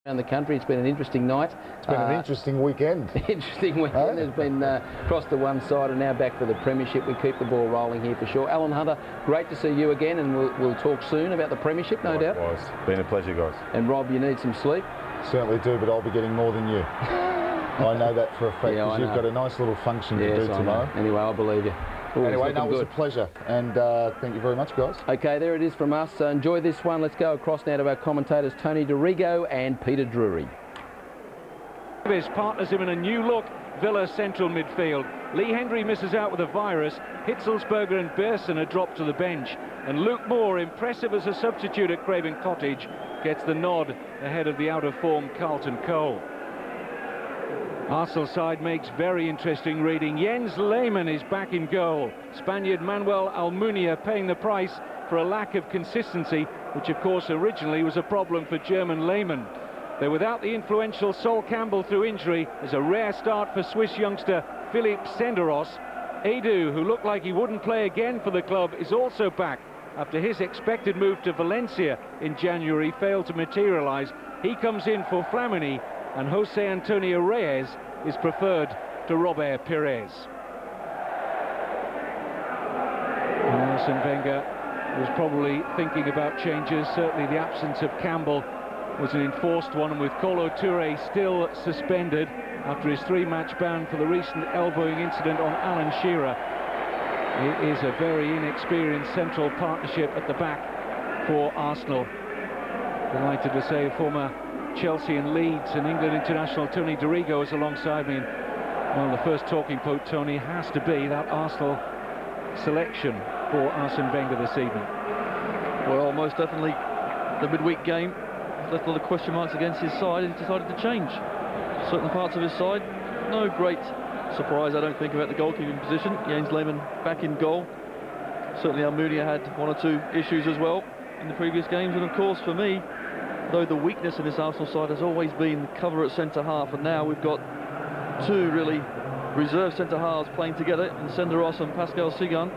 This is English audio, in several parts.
Around the country. It's been an interesting night. It's been an interesting weekend. Interesting weekend. Has been crossed to one side and now back for the premiership. We keep the ball rolling here for sure. Alan Hunter, great to see you again, and we'll talk soon about the premiership, no doubt. Been a pleasure, guys. And Rob, you need some sleep. Certainly do, but I'll be getting more than you. I know that for a fact, because you've got a nice little function to do tomorrow. Anyway, I believe you. Anyway, no, it was a pleasure, and thank you very much, guys. Okay, there it is from us. Enjoy this one. Let's go across now to our commentators, Tony DeRigo and Peter Drury. His partners him in a new look. Villa central midfield. Lee Hendry misses out with a virus. Hitzelsberger and Bearson are dropped to the bench. And Luke Moore, impressive as a substitute at Craven Cottage, gets the nod ahead of the out-of-form Carlton Cole. Arsenal side makes very interesting reading. Jens Lehmann is back in goal. Spaniard Manuel Almunia paying the price for a lack of consistency, which of course originally was a problem for German Lehmann. They're without the influential Sol Campbell through injury. There's a rare start for Swiss youngster Philippe Senderos. Edu, who looked like he wouldn't play again for the club, is also back after his expected move to Valencia in January failed to materialise. He comes in for Flamini, and Jose Antonio Reyes is preferred to Robert Pires. Arsene Wenger was probably thinking about changes. Certainly the absence of Campbell was an enforced one, and with Kolo Touré still suspended after his 3-match ban for the recent elbowing incident on Alan Shearer, it is a very inexperienced central partnership at the back for Arsenal. Delighted to say former Chelsea and Leeds and England international Tony DeRigo is alongside me. Well, the first talking point, Tony, has to be that Arsenal selection for Arsene Wenger this evening. Well, most definitely the midweek game left a lot of question marks against his side, and he decided to change certain parts of his side. No great surprise, I don't think, about the goalkeeping position. Jens Lehmann back in goal. Certainly Almunia had one or two issues as well in the previous games, and of course for me, though the weakness in this Arsenal side has always been cover at centre-half, and now we've got two really reserve centre-halves playing together in Senderos and Pascal Sugden,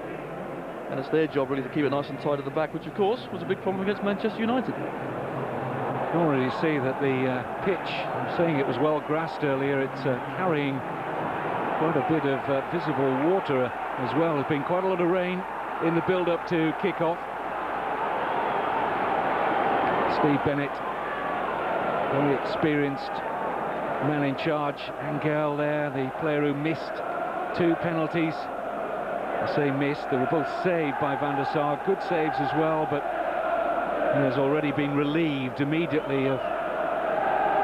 and it's their job really to keep it nice and tight at the back, which of course was a big problem against Manchester United. You can already see that the pitch, I'm saying it was well grassed earlier, it's carrying quite a bit of visible water as well. There's been quite a lot of rain in the build-up to kick-off. Steve Bennett, very experienced man in charge. Angel there, the player who missed 2 penalties. I say missed, they were both saved by Van der Sar. Good saves as well, but he has already been relieved immediately of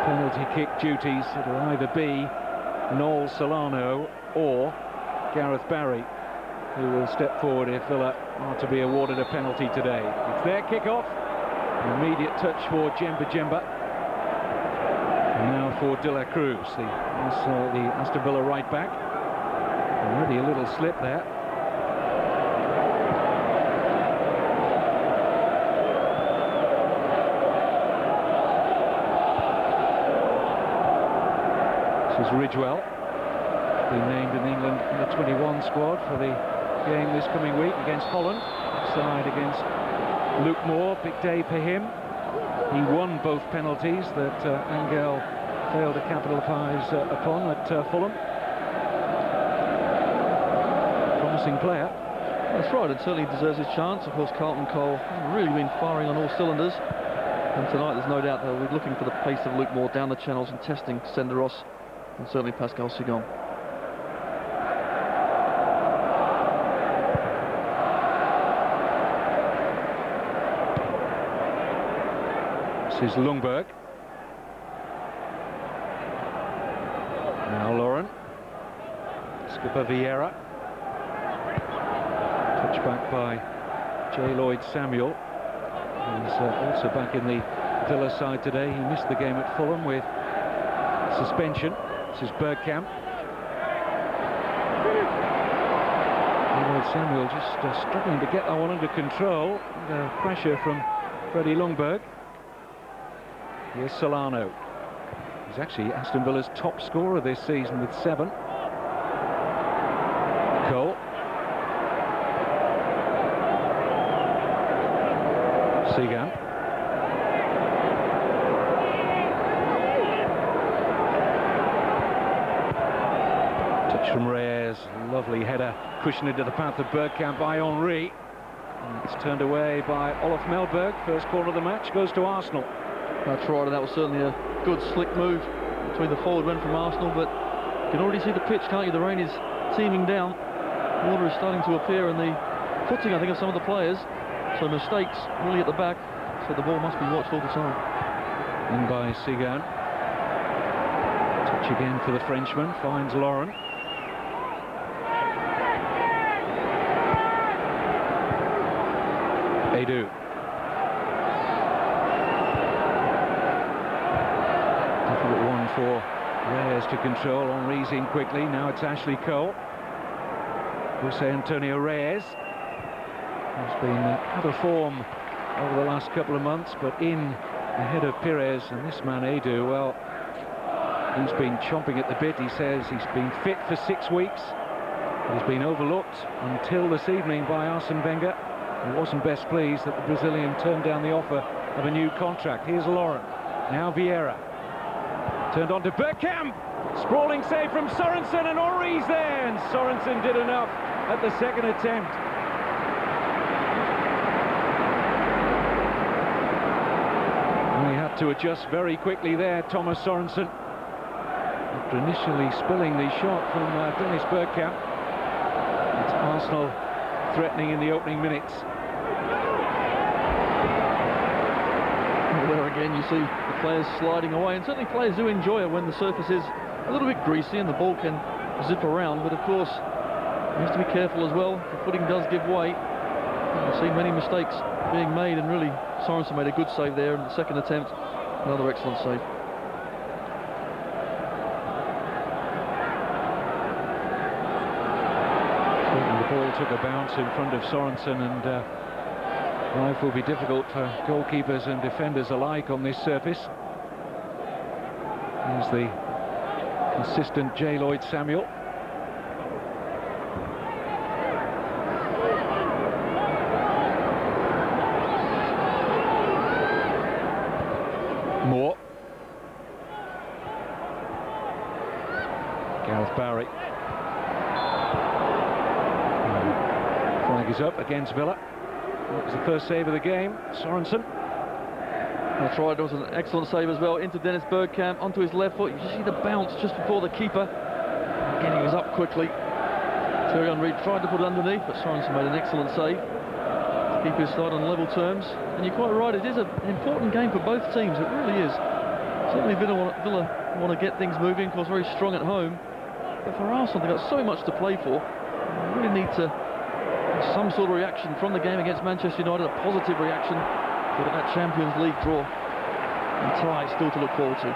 penalty kick duties. It'll either be Noel Solano or Gareth Barry who will step forward if Villa are to be awarded a penalty today. It's their kick-off. An immediate touch for Djemba Djemba. And now for De La Cruz, the Aston Villa right back. Already a little slip there. This is Ridgewell, being named in the England under-21 squad for the game this coming week against Holland. Side against Luke Moore, big day for him. He won both penalties that Angel failed to capitalise upon at Fulham. Promising player. That's right, and certainly deserves his chance. Of course, Carlton Cole has really been firing on all cylinders, and tonight there's no doubt they'll be looking for the pace of Luke Moore down the channels and testing Senderos and certainly Pascal Sugden. This is Lundberg. Now Lauren. Skipper Vieira. Touch back by J. Lloyd Samuel. He's also back in the Villa side today. He missed the game at Fulham with suspension. This is Bergkamp. J. Lloyd Samuel just struggling to get that one under control. Pressure from Freddie Lundberg. Here's Solano. He's actually Aston Villa's top scorer this season with 7. Cole. Sugden. Touch from Reyes, lovely header, pushing into the path of Bergkamp by Henry. And it's turned away by Olof Mellberg. First corner of the match goes to Arsenal. That's right, and that was certainly a good slick move between the forward men from Arsenal, but you can already see the pitch, can't you? The rain is teeming down. Water is starting to appear in the footing, I think, of some of the players. So mistakes really at the back, so the ball must be watched all the time. In by Sugden. Touch again for the Frenchman, finds Lauren. Edu. Difficult one for Reyes to control. Henry's in quickly. Now it's Ashley Cole. Jose Antonio Reyes has been out of form over the last couple of months, but in ahead of Pires, and this man Edu, well, he's been chomping at the bit. He says he's been fit for 6 weeks. He's been overlooked until this evening by Arsene Wenger. He wasn't best pleased that the Brazilian turned down the offer of a new contract. Here's Lauren, now Vieira. Turned on to Bergkamp. Sprawling save from Sorensen, and Henry's there, and Sorensen did enough at the second attempt. He had to adjust very quickly there, Thomas Sorensen, after initially spilling the shot from Dennis Bergkamp. It's Arsenal threatening in the opening minutes. There again you see the players sliding away, and certainly players do enjoy it when the surface is a little bit greasy and the ball can zip around, but of course you have to be careful as well. The footing does give way. You see many mistakes being made, and really Sorensen made a good save there in the second attempt. Another excellent save. The ball took a bounce in front of Sorensen, and life will be difficult for goalkeepers and defenders alike on this surface. Here's the consistent J. Lloyd Samuel. Moore. Gareth Barry. Flag is up against Villa. That was the first save of the game. Sorensen. That's right, it was an excellent save as well. Into Dennis Bergkamp, onto his left foot. You see the bounce just before the keeper. Again, he was up quickly. Thierry Henry tried to put it underneath, but Sorensen made an excellent save. The keepers start on level terms. And you're quite right, it is an important game for both teams. It really is. Certainly Villa want to get things moving, of course, very strong at home. But for Arsenal, they've got so much to play for. They really need to have some sort of reaction from the game against Manchester United, a positive reaction. Get that Champions League draw and try still to look forward to.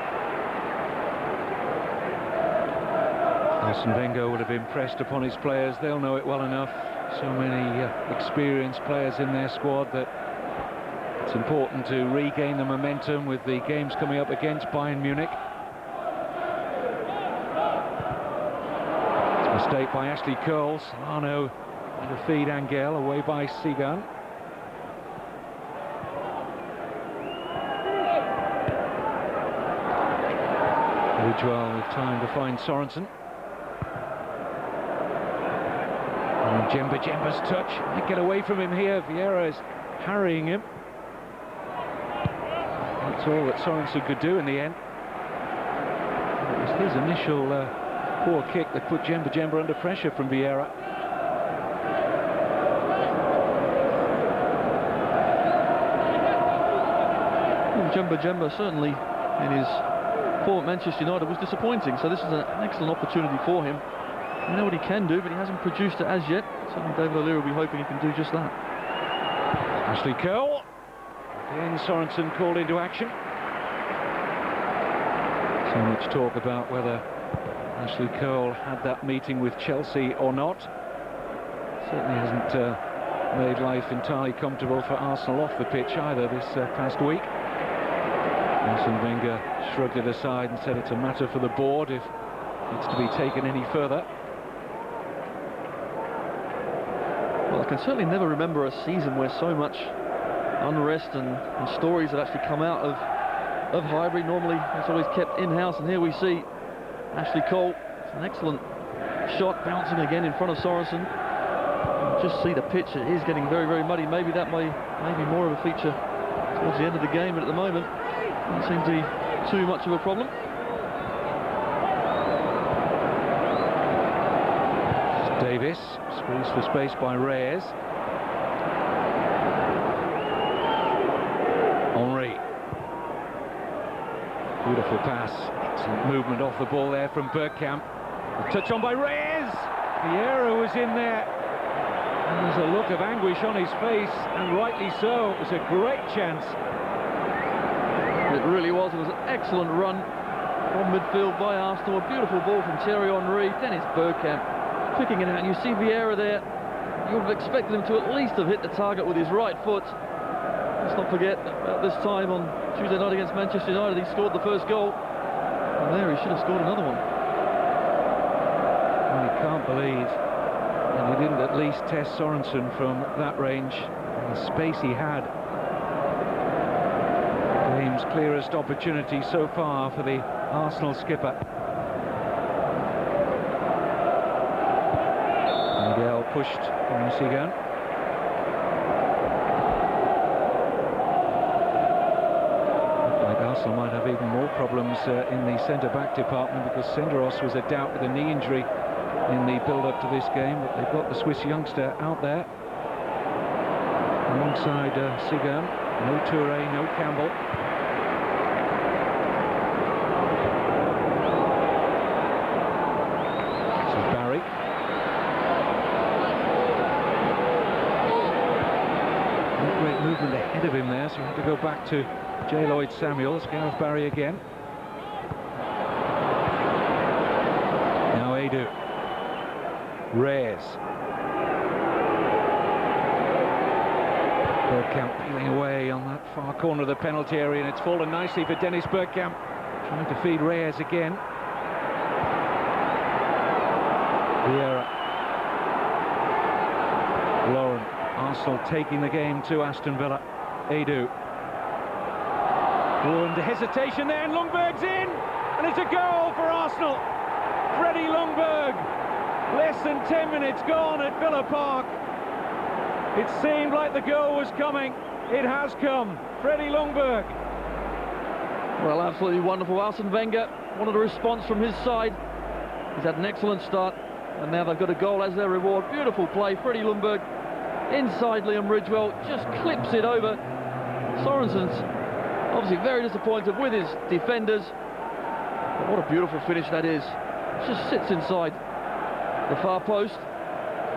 Arsene Wenger would have impressed upon his players. They'll know it well enough. So many experienced players in their squad that it's important to regain the momentum with the games coming up against Bayern Munich. It's a mistake by Ashley Cole. Solano to feed Angel, away by Sugden. Ridgewell with time to find Sorensen. And Djemba's touch. Might get away from him here. Vieira is harrying him. That's all that Sorensen could do in the end. It was his initial poor kick that put Djemba under pressure from Vieira. Djemba certainly in his form at Manchester United was disappointing, so this is an excellent opportunity for him. We know what he can do, but he hasn't produced it as yet. Certainly David O'Leary will be hoping he can do just that. Ashley Cole. Again, Sorensen called into action. So much talk about whether Ashley Cole had that meeting with Chelsea or not. Certainly hasn't made life entirely comfortable for Arsenal off the pitch either this past week. Arsene Wenger shrugged it aside and said it's a matter for the board if it's to be taken any further. Well, I can certainly never remember a season where so much unrest and stories have actually come out of Highbury. Normally it's always kept in-house, and here we see Ashley Cole. It's an excellent shot bouncing again in front of Sorensen. Just see the pitch, it is getting very, very muddy. Maybe that may be more of a feature towards the end of the game, but at the moment doesn't seem to be too much of a problem. Davies, squeezed for space by Reyes. Henry. Beautiful pass. Excellent movement off the ball there from Bergkamp. A touch on by Reyes. Vieira was in there. And there's a look of anguish on his face, and rightly so. It was a great chance. It really was. It was an excellent run from midfield by Arsenal. A beautiful ball from Thierry Henry. Dennis Bergkamp picking it out. And you see Vieira there. You would have expected him to at least have hit the target with his right foot. Let's not forget about this time on Tuesday night against Manchester United, he scored the first goal. And there, he should have scored another one. Well, you can't believe that he didn't at least test Sorensen from that range. And the space he had. The game's clearest opportunity so far for the Arsenal skipper. Miguel pushed from Sugden. Arsenal might have even more problems in the centre-back department, because Senderos was a doubt with a knee injury in the build-up to this game, but they've got the Swiss youngster out there alongside Sugden. No Touré, no Campbell. This is Barry. No great movement ahead of him there, so we have to go back to J. Lloyd Samuels. Gareth Barry again. Now Edu. Reyes. Bergkamp peeling away on that far corner of the penalty area, and it's fallen nicely for Dennis Bergkamp. Trying to feed Reyes again. Vieira. Lauren. Arsenal taking the game to Aston Villa. Edu. Oh, and the hesitation there, and Ljungberg's in, and it's a goal for Arsenal. Freddie Ljungberg, less than 10 minutes gone at Villa Park. It seemed like the goal was coming. It has come. Freddie Ljungberg. Well, absolutely wonderful. Arsene Wenger wanted a response from his side. He's had an excellent start, and now they've got a goal as their reward. Beautiful play. Freddie Ljungberg inside Liam Ridgewell, just clips it over. Sorensen's obviously very disappointed with his defenders. But what a beautiful finish that is. It just sits inside the far post,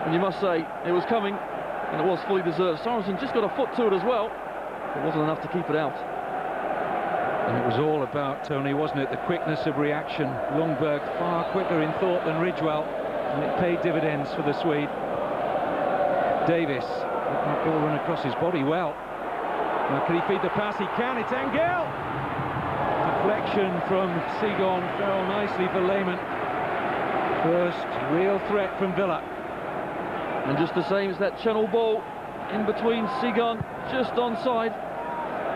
and you must say it was coming, and it was fully deserved. Sorensen just got a foot to it as well. It wasn't enough to keep it out. And it was all about, Tony, wasn't it, the quickness of reaction. Ljungberg far quicker in thought than Ridgewell, and it paid dividends for the Swede. Davies, let that ball run across his body well. Now, can he feed the pass? He can. It's Angel. Deflection from Sugden, fell nicely for Lehmann. First real threat from Villa. And just the same as that channel ball in between Sugden, just onside.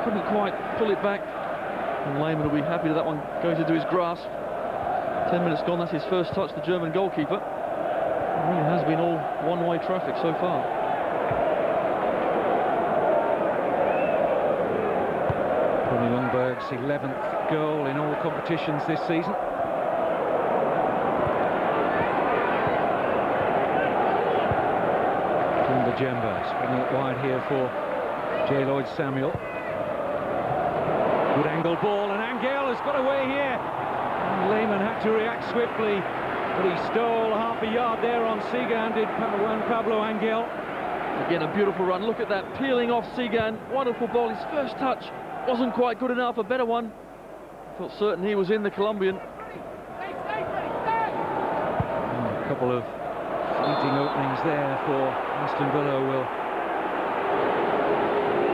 Couldn't quite pull it back. And Lehmann will be happy that that one goes into his grasp. 10 minutes gone, that's his first touch, the German goalkeeper. It really has been all one-way traffic so far. Ljungberg's 11th goal in all competitions this season. Jemba spinning it wide here for J. Lloyd Samuel. Good angle ball, and Angel has got away here. And Lehmann had to react swiftly, but he stole half a yard there on Sugden, did Juan Pablo Angel. Again, a beautiful run. Look at that, peeling off Sugden. Wonderful ball. His first touch wasn't quite good enough. A better one. Felt certain he was in, the Colombian. A couple of fleeting openings there for Aston Villa will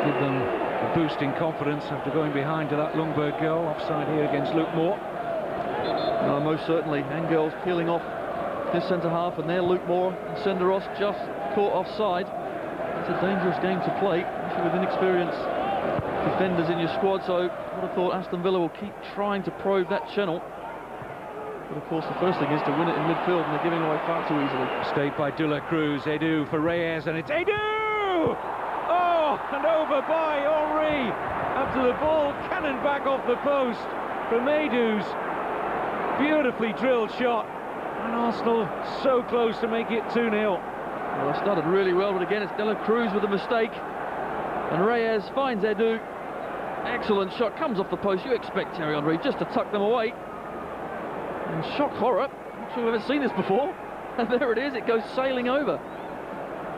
give them a boost in confidence after going behind to that Ljungberg goal. Offside here against Luke Moore. No, most certainly. Angel's peeling off his centre-half, and there Luke Moore and Senderos just caught offside. It's a dangerous game to play, especially with inexperienced defenders in your squad, so I would have thought Aston Villa will keep trying to probe that channel. But of course the first thing is to win it in midfield, and they're giving away far too easily. Stayed by De La Cruz. Edu for Reyes, and it's Edu! Oh, and over by Henry after the ball cannon back off the post from Edu's beautifully drilled shot, and Arsenal so close to make it 2-0. Well, it started really well, but again it's De La Cruz with a mistake, and Reyes finds Edu. Excellent shot, comes off the post. You expect Thierry Henry just to tuck them away, and shock horror, I'm not sure we've ever seen this before, and there it is, it goes sailing over.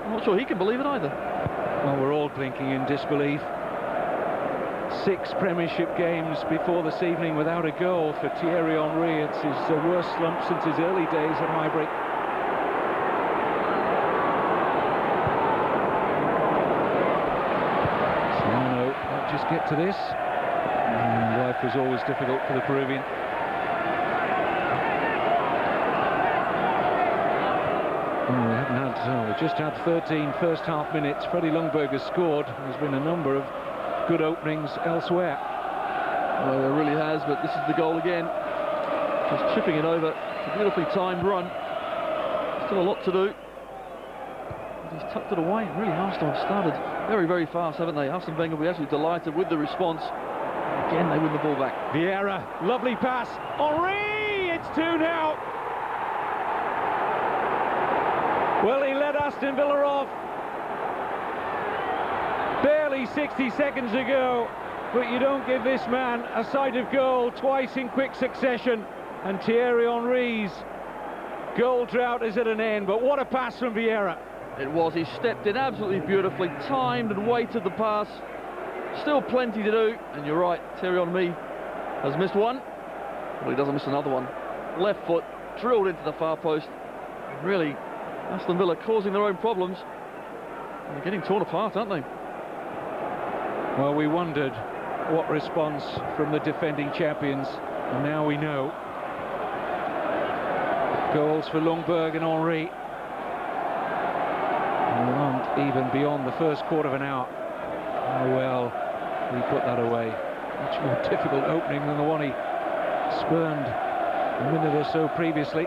I'm not sure he can believe it either. Well, we're all blinking in disbelief. 6 Premiership games before this evening without a goal for Thierry Henry. It's his worst slump since his early days at Highbury. So no, let's just get to this. And life was always difficult for the Peruvian. We just had 13 first-half minutes. Freddie Ljungberg has scored. There's been a number of good openings elsewhere. Well, there really has, but this is the goal again. Just chipping it over. It's a beautifully timed run. Still a lot to do. He's tucked it away. Really, Aston have started very, very fast, haven't they? Arsene Wenger will be absolutely delighted with the response. Again, they win the ball back. Vieira, lovely pass. Henry! It's 2 now. Well, he led Aston Villa off barely 60 seconds ago, but you don't give this man a sight of goal twice in quick succession, and Thierry Henry's goal drought is at an end. But what a pass from Vieira. It was. He stepped in absolutely beautifully, timed and weighted the pass. Still plenty to do, and you're right, Thierry Henry has missed one. Well, he doesn't miss another one. Left foot drilled into the far post. Really, Aston Villa causing their own problems. And they're getting torn apart, aren't they? Well, we wondered what response from the defending champions, and now we know. Goals for Ljungberg and Henry. And we aren't even beyond the first quarter of an hour. How well we put that away. Much more difficult opening than the one he spurned a minute or so previously.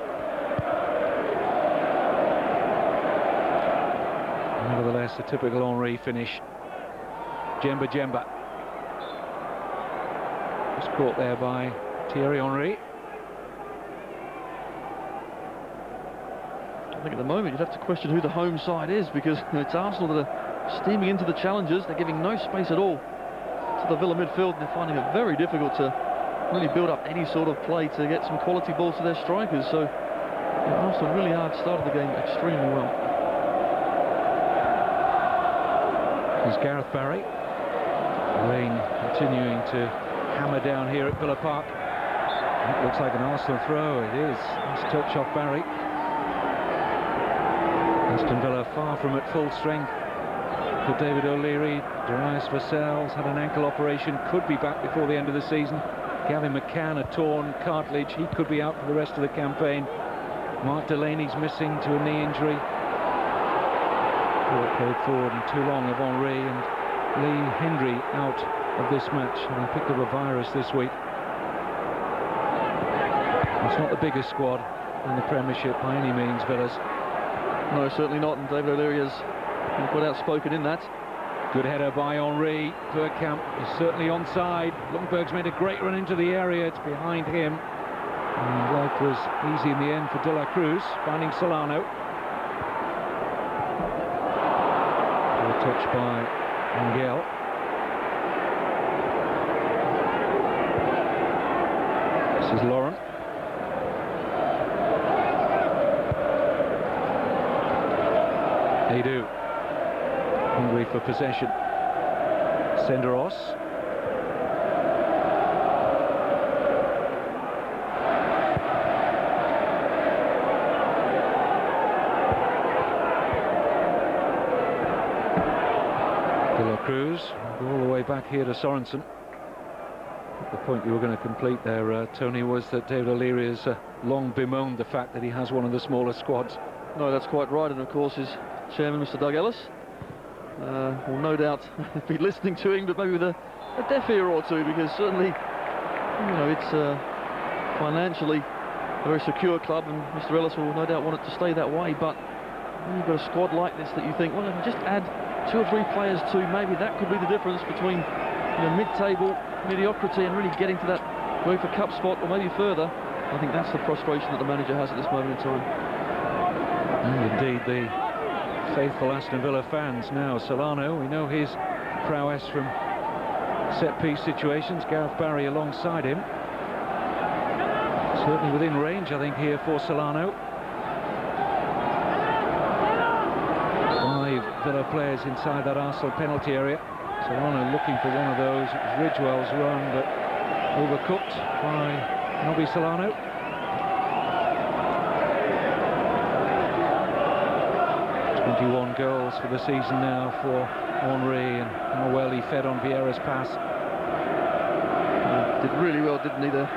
Nevertheless, a typical Henry finish. Djemba. Just caught there by Thierry Henry. I think at the moment you'd have to question who the home side is, because it's Arsenal that are steaming into the challenges. They're giving no space at all to the Villa midfield, and they're finding it very difficult to really build up any sort of play to get some quality balls to their strikers. So Arsenal really have started the game extremely well. Here's Gareth Barry. Rain continuing to hammer down here at Villa Park. That looks like an Arsenal throw. It is. Nice touch off Barry. Aston Villa far from at full strength. For David O'Leary, Darius Vassell's had an ankle operation, could be back before the end of the season. Gavin McCann, a torn cartilage, he could be out for the rest of the campaign. Mark Delaney's missing to a knee injury. Played forward and too long of Henry, and Lee Hendry out of this match, having picked up a virus this week. It's not the biggest squad in the Premiership by any means, Villas. No, certainly not, and David O'Leary has been quite outspoken in that. Good header by Henry. Bergkamp is certainly onside. Ljungberg's made a great run into the area. It's behind him. And life was easy in the end for De La Cruz, finding Solano. Touch by Angel. This is Lauren. They do. Hungry for possession. Senderos. Cruz, all the way back here to Sorensen. The point you were going to complete there, Tony, was that David O'Leary has long bemoaned the fact that he has one of the smaller squads. No, that's quite right, and of course his chairman, Mr. Doug Ellis, will no doubt be listening to him, but maybe with a deaf ear or two, because certainly, you know, it's financially a very secure club, and Mr. Ellis will no doubt want it to stay that way. But when you've got a squad like this that you think, well, if you just add 2 or 3 players to, maybe that could be the difference between mid-table mediocrity and really getting to that UEFA Cup spot or maybe further. I think that's the frustration that the manager has at this moment in time. And indeed, the faithful Aston Villa fans now. Solano, we know his prowess from set-piece situations. Gareth Barry alongside him. Certainly within range, I think, here for Solano. 5 Villa players inside that Arsenal penalty area. Solano looking for one of those. It was Ridgewell's run, but overcooked by Nobby Solano. One goals for the season now for Henry, and how well he fed on Vieira's pass. Did really well, didn't he, the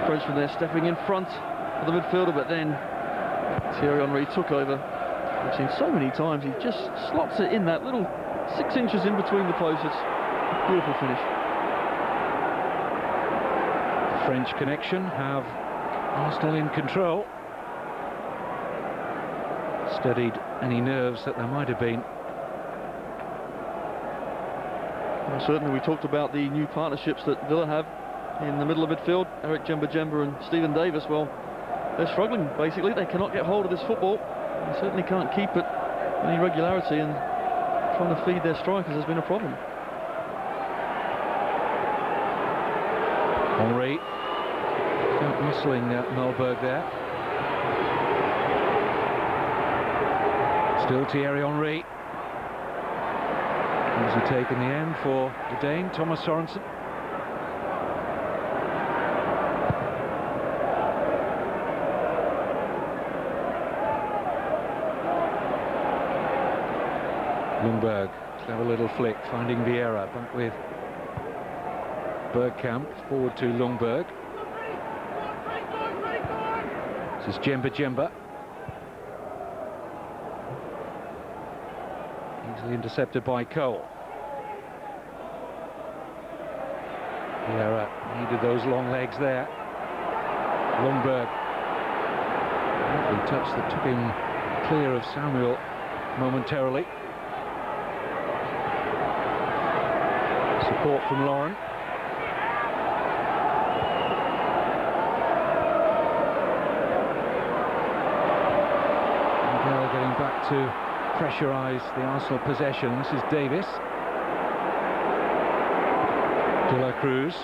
Frenchman there, stepping in front of the midfielder, but then Thierry Henry took over. I've seen so many times, he just slots it in that little 6 inches in between the posts. It's a beautiful finish. French connection have Arsenal in control. Steadied any nerves that there might have been. Well, certainly we talked about the new partnerships that Villa have in the middle of midfield. Eric Djemba and Stephen Davis. Well, they're struggling basically. They cannot get hold of this football. They certainly can't keep it with any regularity, and trying to feed their strikers has been a problem. Henry out muscling Melberg there. Still Thierry Henry. Easy take in the end for the Dane, Thomas Sorensen. Ljungberg, clever little flick, finding Vieira, back with Bergkamp, forward to Ljungberg. This is Djemba. Easily intercepted by Cole. Vieira needed those long legs there. Ljungberg. Lovely touch that took him clear of Samuel momentarily. Support from Lauren. And now getting back to pressurise the Arsenal possession. This is Davis. De La Cruz.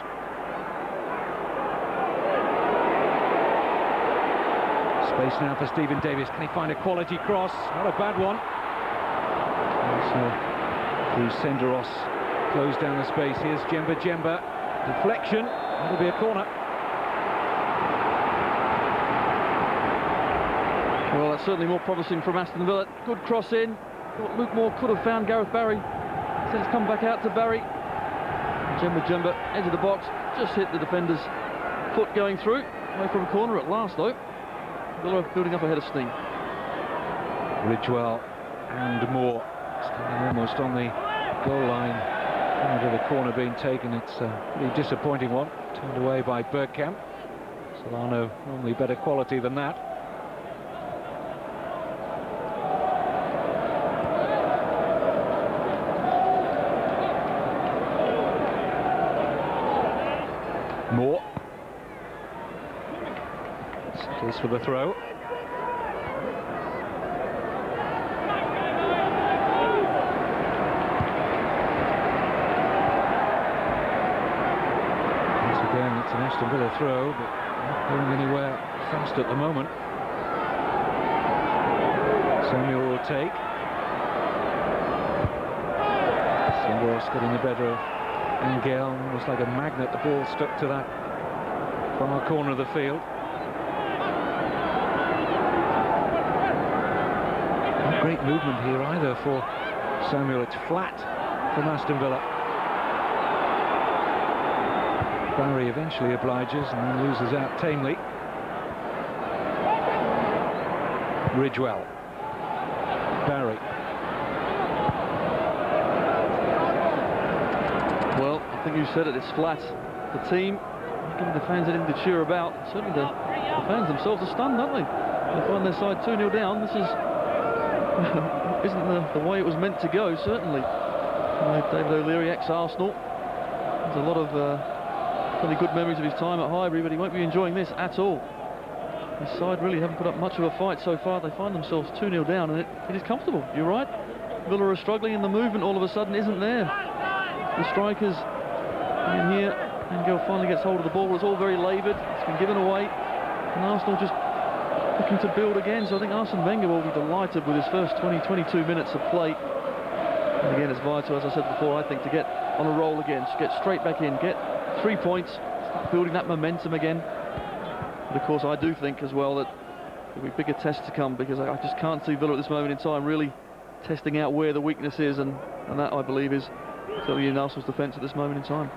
Space now for Stephen Davis. Can he find a quality cross? Not a bad one. Through Senderos. Close down the space. Here's Djemba. Deflection. That'll be a corner. Well, that's certainly more promising from Aston Villa. Good cross in. Thought Luke Moore could have found Gareth Barry. Instead it's come back out to Barry. Djemba, edge of the box. Just hit the defender's foot going through. Away from a corner at last, though. Villa building up a head of steam. Ridgewell and Moore standing almost on the goal line. Out of the corner being taken. It's a pretty disappointing one. Turned away by Bergkamp. Solano normally better quality than that. Moore. Settles for the throw. It's an Aston Villa throw, but not going anywhere fast at the moment. Samuel will take. Senderos getting the better of Angel, almost like a magnet. The ball stuck to that far corner of the field. Not great movement here either for Samuel. It's flat from Aston Villa. Barry eventually obliges and then loses out tamely. Ridgewell. Barry. Well, I think you said it, it's flat. The team giving the fans anything to cheer about. Certainly the fans themselves are stunned, aren't they? They find their side 2-0 down. This is isn't the way it was meant to go, certainly. David O'Leary, ex-Arsenal. There's a lot of really good memories of his time at Highbury, but he won't be enjoying this at all. His side really haven't put up much of a fight so far. They find themselves 2-0 down, and it is comfortable. You're right. Villa are struggling, and the movement all of a sudden isn't there. The strikers in here, and Gill finally gets hold of the ball. It's all very laboured. It's been given away, and Arsenal just looking to build again. So I think Arsene Wenger will be delighted with his first 22 minutes of play. And again, it's vital, as I said before, I think, to get on a roll again, just get straight back in, get 3 points, start building that momentum again. But of course, I do think as well that there'll be bigger tests to come, because I just can't see Villa at this moment in time really testing out where the weakness is, and that, I believe, is certainly in Arsenal's defence at this moment in time.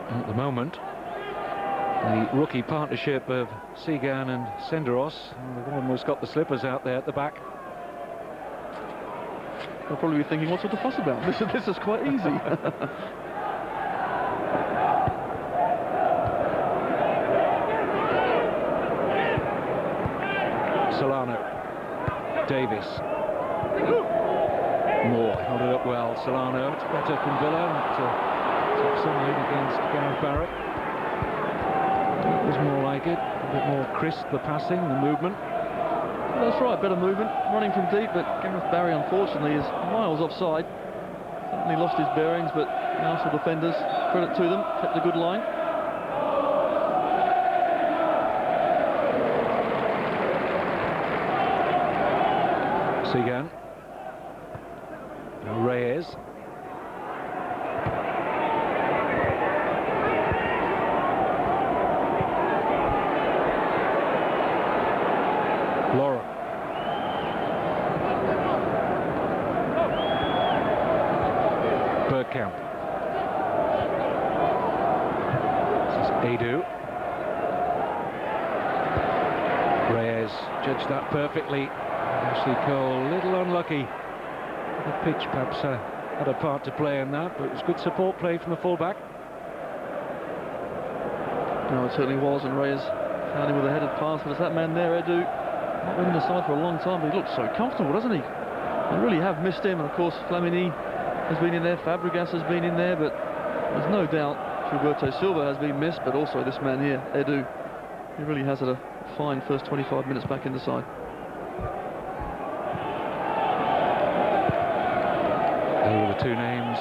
At the moment, the rookie partnership of Sugden and Senderos, they've almost got the slippers out there at the back. They'll probably be thinking, what's all the fuss about? This is quite easy. Solano, Davies, Moore held it up well. Solano, it's better from Villa, top side against Gareth Barrett. It was more like it, a bit more crisp, the passing, the movement. Well, that's right, better movement, running from deep, but Gareth Barry, unfortunately, is miles offside. Certainly lost his bearings, but the Arsenal defenders, credit to them, kept a good line. Sugden, Reyes, Laura, Bergkamp, this is Edu, Reyes judged that perfectly. Ashley Cole, a little unlucky. The pitch perhaps had a part to play in that, but it was good support play from the fullback. No, it certainly was, and Reyes found him with a headed pass, but it's that man there, Edu, not been in the side for a long time, but he looks so comfortable, doesn't he? They really have missed him, and of course Flamini has been in there, Fabregas has been in there, but there's no doubt Gilberto Silva has been missed, but also this man here, Edu. He really has had a fine first 25 minutes back in the side. They were the two names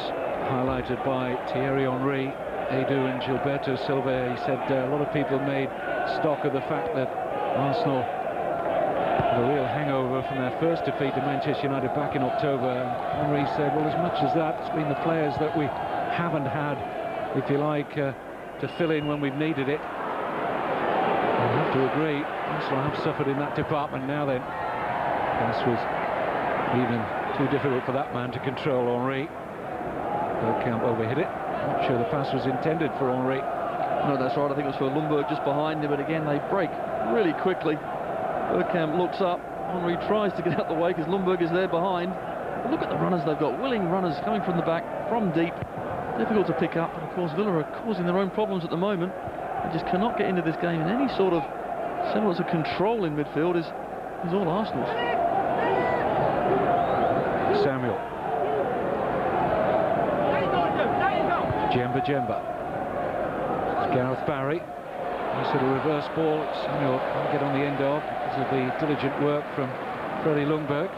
highlighted by Thierry Henry, Edu and Gilberto Silva. He said a lot of people made stock of the fact that Arsenal had a real hangover from their first defeat to Manchester United back in October. And Henry said, well, as much as that, it's been the players that we haven't had, if you like, to fill in when we've needed it. I have to agree, Arsenal have suffered in that department now then. This was even too difficult for that man to control Henry. Bergkamp overhit it. Not sure the pass was intended for Henry. No, that's right. I think it was for Lundberg just behind him, but again they break really quickly. Bergkamp looks up. Henry tries to get out the way because Lundberg is there behind. But look at the runners they've got. Willing runners coming from the back, from deep. Difficult to pick up. And of course Villa are causing their own problems at the moment. They just cannot get into this game in any sort of semblance of control in midfield. Is all Arsenal's. Samuel. Jemba. It's Gareth Barry. Nice little reverse ball. Samuel can't get on the end of because of the diligent work from Freddie Lundberg.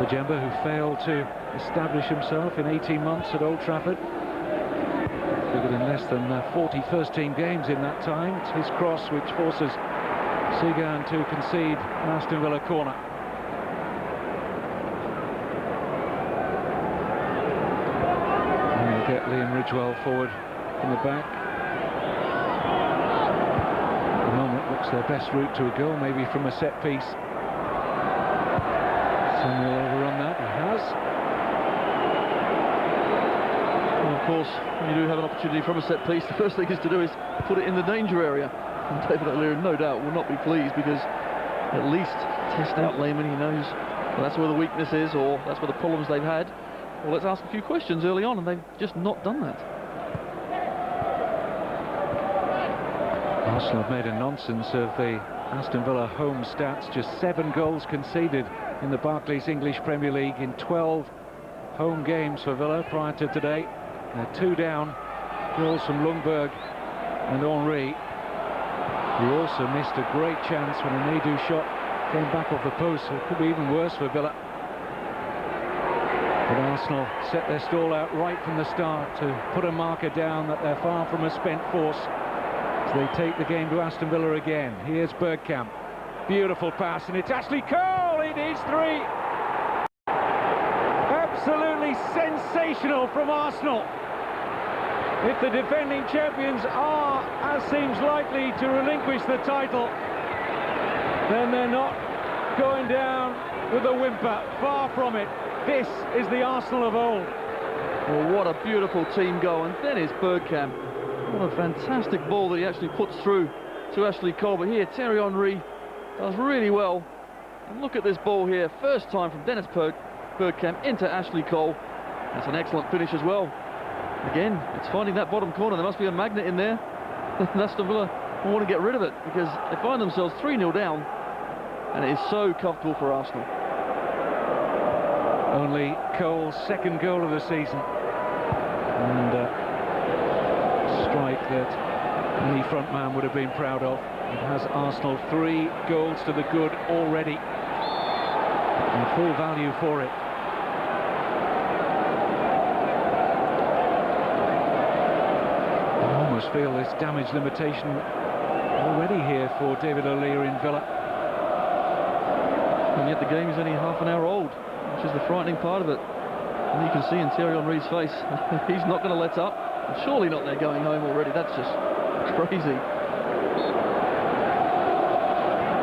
Jemba, who failed to establish himself in 18 months at Old Trafford. Figured in less than 40 first-team games in that time. It's his cross which forces Sugden to concede an Aston Villa corner. Get Liam Ridgewell forward from the back. At the moment looks their best route to a goal, maybe from a set piece. Samuel overrun that, he has. Well, of course, when you do have an opportunity from a set piece, the first thing is to do is put it in the danger area. And David O'Leary, no doubt, will not be pleased because at least test out Lehmann. He knows well, that's where the weakness is, or that's where the problems they've had. Well, let's ask a few questions early on, and they've just not done that. Arsenal have made a nonsense of the Aston Villa home stats. Just 7 goals conceded in the Barclays English Premier League in 12 home games for Villa prior to today. They're 2 down. Goals from Thornburgh and Henry, who also missed a great chance when a nando shot came back off the post. So it could be even worse for Villa. But Arsenal set their stall out right from the start to put a marker down that they're far from a spent force as they take the game to Aston Villa again. Here's Bergkamp. Beautiful pass, and it's Ashley Cole. It is 3. Absolutely sensational from Arsenal. If the defending champions are, as seems likely, to relinquish the title, then they're not going down with a whimper. Far from it. This is the Arsenal of old. Well, what a beautiful team goal, and then is Bergkamp. What a fantastic ball that he actually puts through to Ashley Cole. But here, Thierry Henry does really well. And look at this ball here. First time from Dennis Bergkamp into Ashley Cole. That's an excellent finish as well. Again, it's finding that bottom corner. There must be a magnet in there. Aston Villa will want to get rid of it because they find themselves 3-0 down. And it is so comfortable for Arsenal. Only Cole's 2nd goal of the season. And strike that any front man would have been proud of. It has Arsenal 3 goals to the good already, and full value for it. I almost feel this damage limitation already here for David O'Leary in Villa. And yet the game is only half an hour old, which is the frightening part of it. And you can see in Thierry Henry's face, he's not going to let up. And surely not they're going home already. That's just crazy.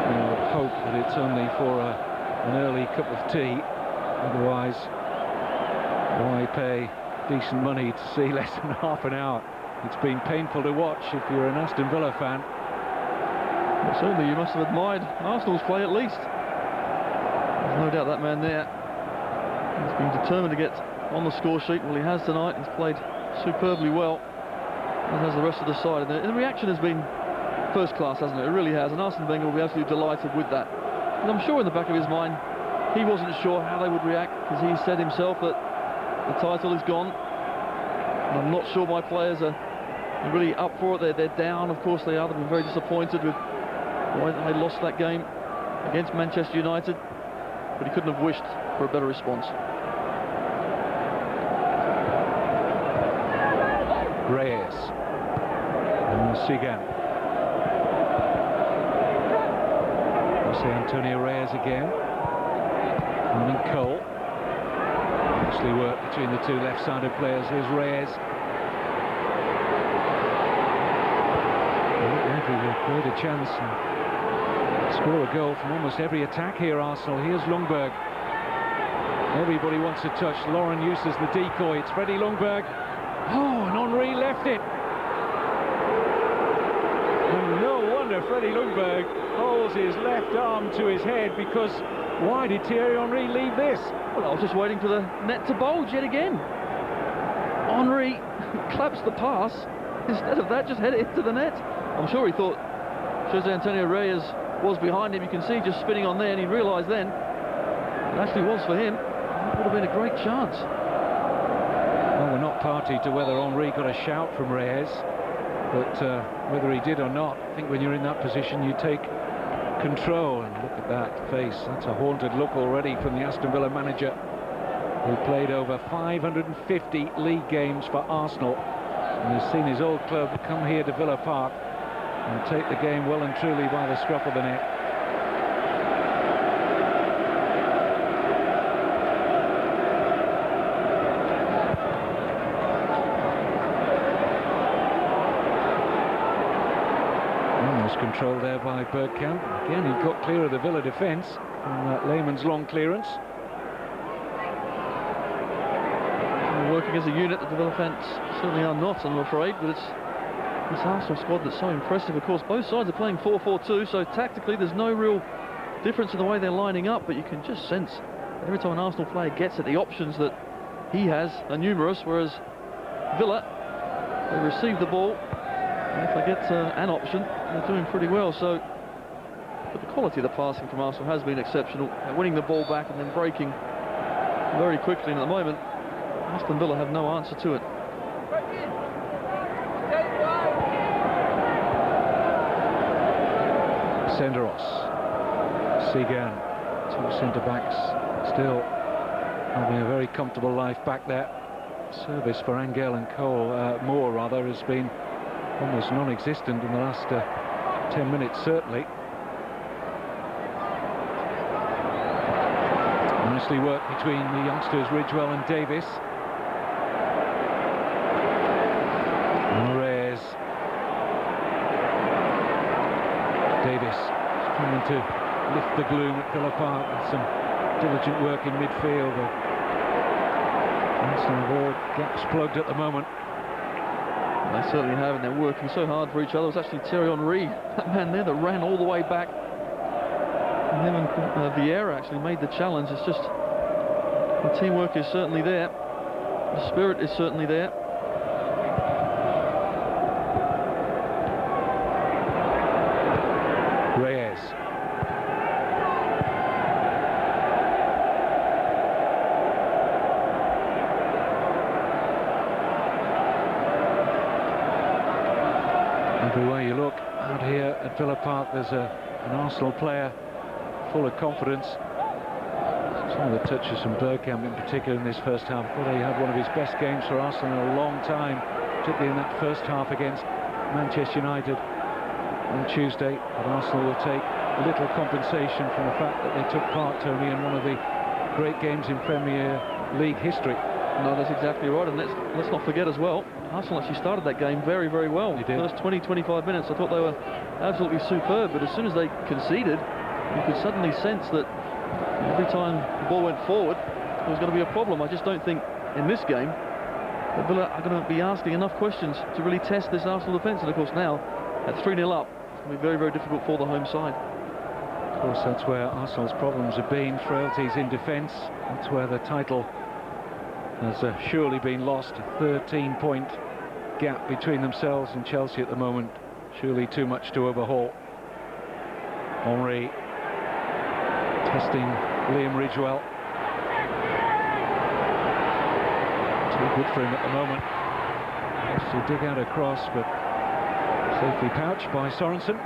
I would hope that it's only for an early cup of tea. Otherwise, why pay decent money to see less than half an hour? It's been painful to watch if you're an Aston Villa fan. Well, certainly you must have admired Arsenal's play at least. There's no doubt that man there, he's been determined to get on the score sheet. Well, he has tonight. He's played superbly well, as has the rest of the side. And the reaction has been first class, hasn't it? It really has. And Arsene Wenger will be absolutely delighted with that. And I'm sure in the back of his mind, he wasn't sure how they would react, because he said himself that the title is gone. And I'm not sure my players are really up for it. They're down, of course they are. They've been very disappointed with why they lost that game against Manchester United. But he couldn't have wished for a better response. Reyes and Sugden. Jose Antonio Reyes again. And then Cole. Nicely work between the 2 left-sided players. Here's Reyes. They've created a chance and score a goal from almost every attack here, Arsenal. Here's Thornburgh. Everybody wants a touch. Lauren uses the decoy. It's Freddie Thornburgh. Oh, and Henry left it. And no wonder Freddie Thornburgh holds his left arm to his head, because why did Thierry Henry leave this? Well, I was just waiting for the net to bulge yet again. Henry claps the pass. Instead of that, just head it into the net. I'm sure he thought Jose Antonio Reyes was behind him. You can see just spinning on there, and he realised then it actually was for him. It would have been a great chance. Well, we're not party to whether Henry got a shout from Reyes, but whether he did or not, I think when you're in that position you take control. And look at that face. That's a haunted look already from the Aston Villa manager, who played over 550 league games for Arsenal and has seen his old club come here to Villa Park and take the game well and truly by the scruff of the neck. Control there by Bergkamp. Again, he got clear of the Villa defence from Lehmann's long clearance. Working as a unit, the Villa fans certainly are not, I'm afraid, but it's this Arsenal squad that's so impressive. Of course, both sides are playing 4-4-2, so tactically there's no real difference in the way they're lining up, but you can just sense that every time an Arsenal player gets it, the options that he has are numerous, whereas Villa, they receive the ball, and if they get an option, they're doing pretty well. So, but the quality of the passing from Arsenal has been exceptional. They're winning the ball back and then breaking very quickly. And at the moment, Aston Villa have no answer to it. Senderos, Sugden, two centre-backs still having a very comfortable life back there. Service for Angel and Moore rather has been almost non-existent in the last 10 minutes certainly. Nicely worked between the youngsters Ridgewell and Davies. Reyes. Davies trying to lift the gloom at Villa Park with some diligent work in midfield. Arsenal have all gaps plugged at the moment. They certainly have, and they're working so hard for each other. It was actually Thierry Henry, that man there, that ran all the way back. And him and Vieira actually made the challenge. It's just the teamwork is certainly there. The spirit is certainly there. Reyes. Everywhere you look out here at Villa Park, there's an Arsenal player full of confidence. Some of the touches from Bergkamp in particular in this first half. Well, he had one of his best games for Arsenal in a long time, particularly in that first half against Manchester United on Tuesday. But Arsenal will take little compensation from the fact that they took part, Tony, in one of the great games in Premier League history. No, that's exactly right, and let's not forget as well, Arsenal actually started that game very, very well. They did. First 20-25 minutes, I thought they were absolutely superb, but as soon as they conceded, you could suddenly sense that every time the ball went forward, there was going to be a problem. I just don't think in this game that Villa are going to be asking enough questions to really test this Arsenal defence, and of course now, at 3-0 up, it's going to be very, very difficult for the home side. Of course, that's where Arsenal's problems have been, frailties in defence. That's where the title has surely been lost. A 13-point gap between themselves and Chelsea at the moment. Surely too much to overhaul. Henry testing Liam Ridgewell. Too good for him at the moment. Has to dig out a cross, but safely pouched by Sorensen.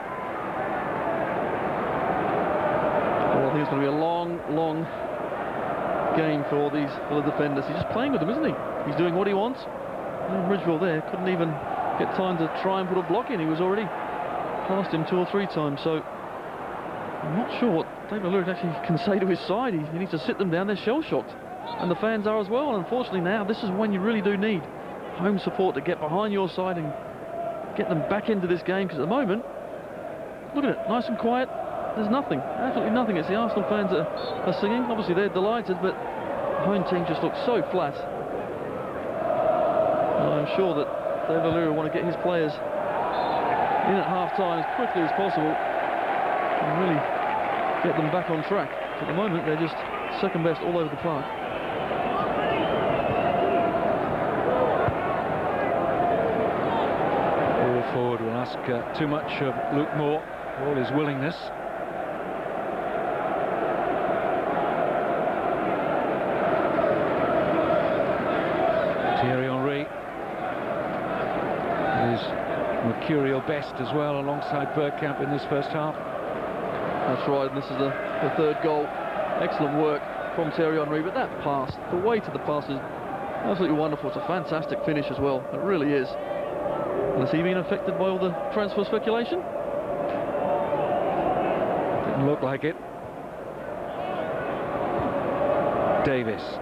Well, I think it's going to be a long, long game for all these Villa defenders. He's just playing with them, isn't he? He's doing what he wants. And Ridgewell there couldn't even get time to try and put a block in. He was already past him 2 or 3 times. So I'm not sure what David Lewis actually can say to his side. He needs to sit them down. They're shell-shocked, and the fans are as well. And unfortunately now, this is when you really do need home support to get behind your side and get them back into this game. Because at the moment, look at it, nice and quiet. There's nothing, absolutely nothing. It's the Arsenal fans that are singing. Obviously they're delighted, but the home team just looks so flat. And I'm sure that David O'Leary will want to get his players in at half-time as quickly as possible and really get them back on track. At the moment, they're just second best all over the park. All forward will ask too much of Luke Moore, for all his willingness. Thierry Henry, his mercurial best as well, alongside Bergkamp in this first half. That's right, and this is the third goal. Excellent work from Thierry Henry, but that pass, the weight of the pass is absolutely wonderful. It's a fantastic finish as well, it really is. And has he been affected by all the transfer speculation? Didn't look like it. Davies.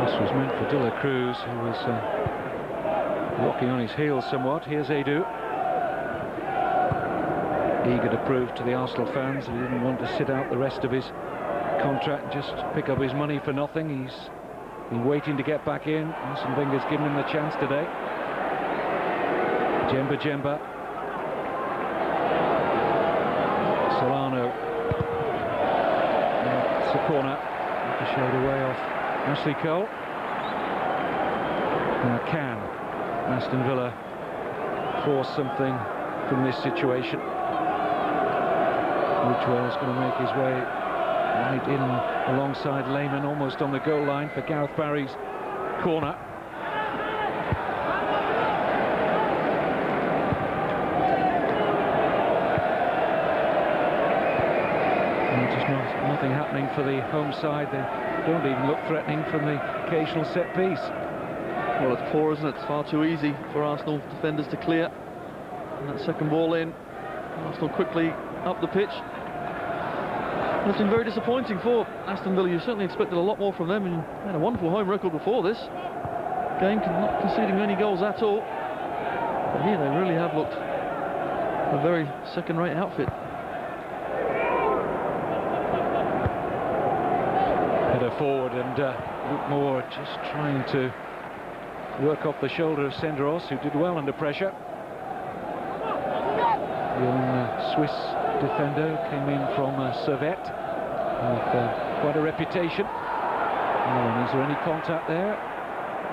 This was meant for De La Cruz, who was walking on his heels somewhat. Here's Edu, eager to prove to the Arsenal fans that he didn't want to sit out the rest of his contract and just pick up his money for nothing. He's been waiting to get back in. Arsene Wenger's given him the chance today. Djemba. Solano. the corner, ricocheted away off Ashley Cole. Now can Aston Villa force something from this situation? Ridgewell's going to make his way right in alongside Lehman, almost on the goal line for Gareth Barry's corner. Nothing happening for the home side. They don't even look threatening from the occasional set piece. Well, it's poor, isn't it? It's far too easy for Arsenal defenders to clear. And that second ball in, Arsenal quickly up the pitch. And it's been very disappointing for Aston Villa. You certainly expected a lot more from them, and they had a wonderful home record before this game, not conceding many goals at all. But here they really have looked a very second-rate outfit. Header forward, and Luke Moore just trying to work off the shoulder of Senderos, who did well under pressure. The young Swiss defender came in from Servette with quite a reputation. And is there any contact there?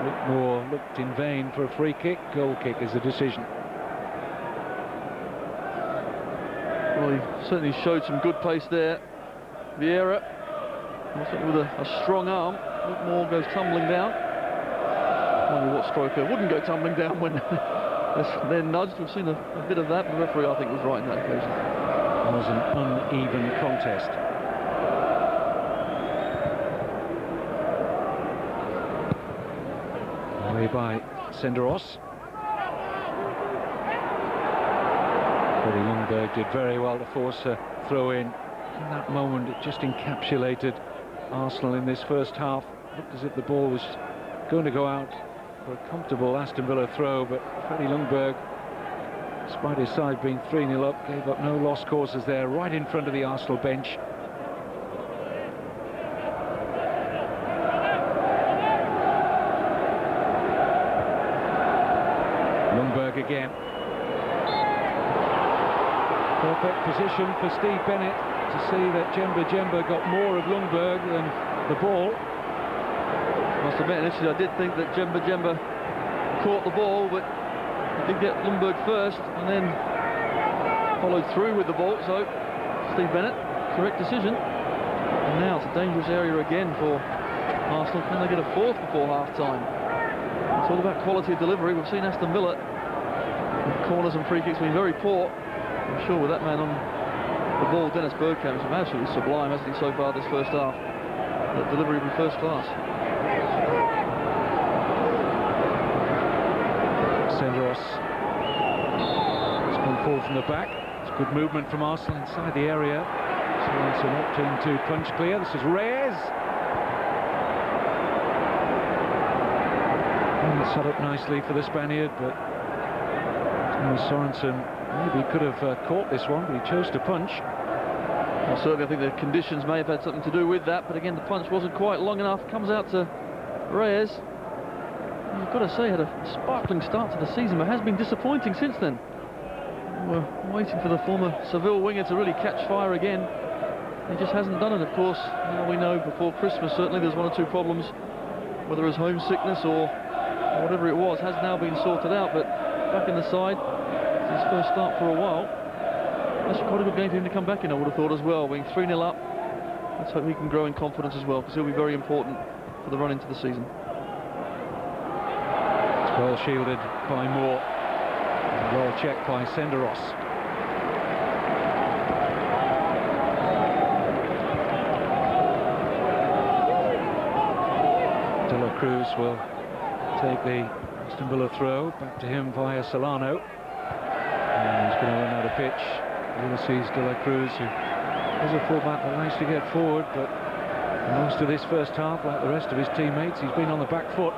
Luke Moore looked in vain for a free kick. Goal kick is the decision. Well, he certainly showed some good pace there. Vieira, with a strong arm. Luke Moore goes tumbling down. I wonder what striker wouldn't go tumbling down when they're nudged. We've seen a bit of that. The referee, I think, was right in that occasion. It was an uneven contest. Away by Senderos. Freddie Ljungberg did very well to force a throw in. In that moment, it just encapsulated Arsenal in this first half. Looked as if the ball was going to go out for a comfortable Aston Villa throw, but Freddie Ljungberg, despite his side being 3-0 up, gave up no lost causes there, right in front of the Arsenal bench. Ljungberg again. Perfect position for Steve Bennett to see that Djemba got more of Ljungberg than the ball. Must admit, initially I did think that Djemba caught the ball, but he did get Ljungberg first and then followed through with the ball. So Steve Bennett, correct decision. And now it's a dangerous area again for Arsenal. Can they get a fourth before half-time? It's all about quality of delivery. We've seen Aston Villa with corners and free kicks being very poor. I'm sure with that man on the ball, Dennis Bergkamp's been absolutely sublime, hasn't he, so far this first half? That delivery will be first class. Senderos has come forward from the back. It's good movement from Arsenal inside the area. Sorensen opting to punch clear. This is Reyes. And it's set up nicely for the Spaniard, but Sorensen maybe could have caught this one, but he chose to punch. Well, certainly I think the conditions may have had something to do with that, but again the punch wasn't quite long enough. Comes out to Reyes. You've got to say, had a sparkling start to the season, but has been disappointing since then. We're waiting for the former Seville winger to really catch fire again. He just hasn't done it, of course. Now we know before Christmas certainly there's one or two problems, whether it's homesickness or whatever it was, has now been sorted out, but back in the side. It's his first start for a while. That's quite a good game for him to come back in, I would have thought as well. Being 3-0 up, let's hope he can grow in confidence as well, because he'll be very important for the run into the season. It's well shielded by Moore. Well checked by Senderos. De La Cruz will take the Aston Villa throw back to him via Solano. And he's going to run out of pitch. Ulysses De La Cruz, who is a fullback that likes to get forward, but most of this first half, like the rest of his teammates, he's been on the back foot.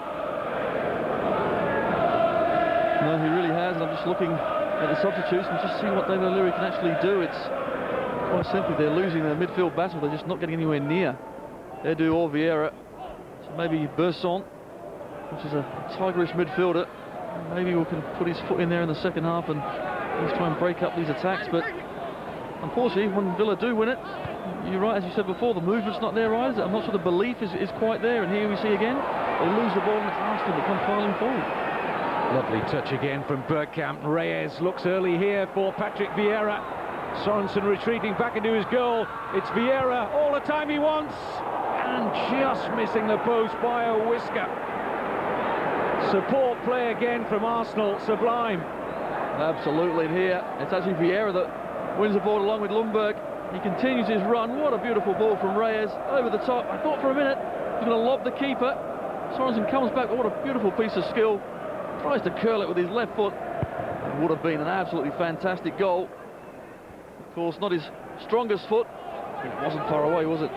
No, he really has, and I'm just looking at the substitutes and just see what David O'Leary can actually do. It's quite simply they're losing their midfield battle. They're just not getting anywhere near Edu or Vieira. So maybe Berson, which is a tigerish midfielder, maybe we can put his foot in there in the second half and let's try and break up these attacks. But unfortunately, when Villa do win it, you're right, as you said before, the movement's not there either. I'm not sure the belief is quite there, and here we see again, they lose the ball and it's Aston that come piling forward. Lovely touch again from Bergkamp. Reyes looks early here for Patrick Vieira. Sorensen retreating back into his goal. It's Vieira all the time he wants, and just missing the post by a whisker. Support play again from Arsenal, sublime. Absolutely, and here it's actually Vieira that wins the ball along with Lundberg. He continues his run. What a beautiful ball from Reyes over the top. I thought for a minute he's going to lob the keeper. Sorensen comes back. What a beautiful piece of skill. Tries to curl it with his left foot. It would have been an absolutely fantastic goal. Of course, not his strongest foot. It wasn't far away, was it?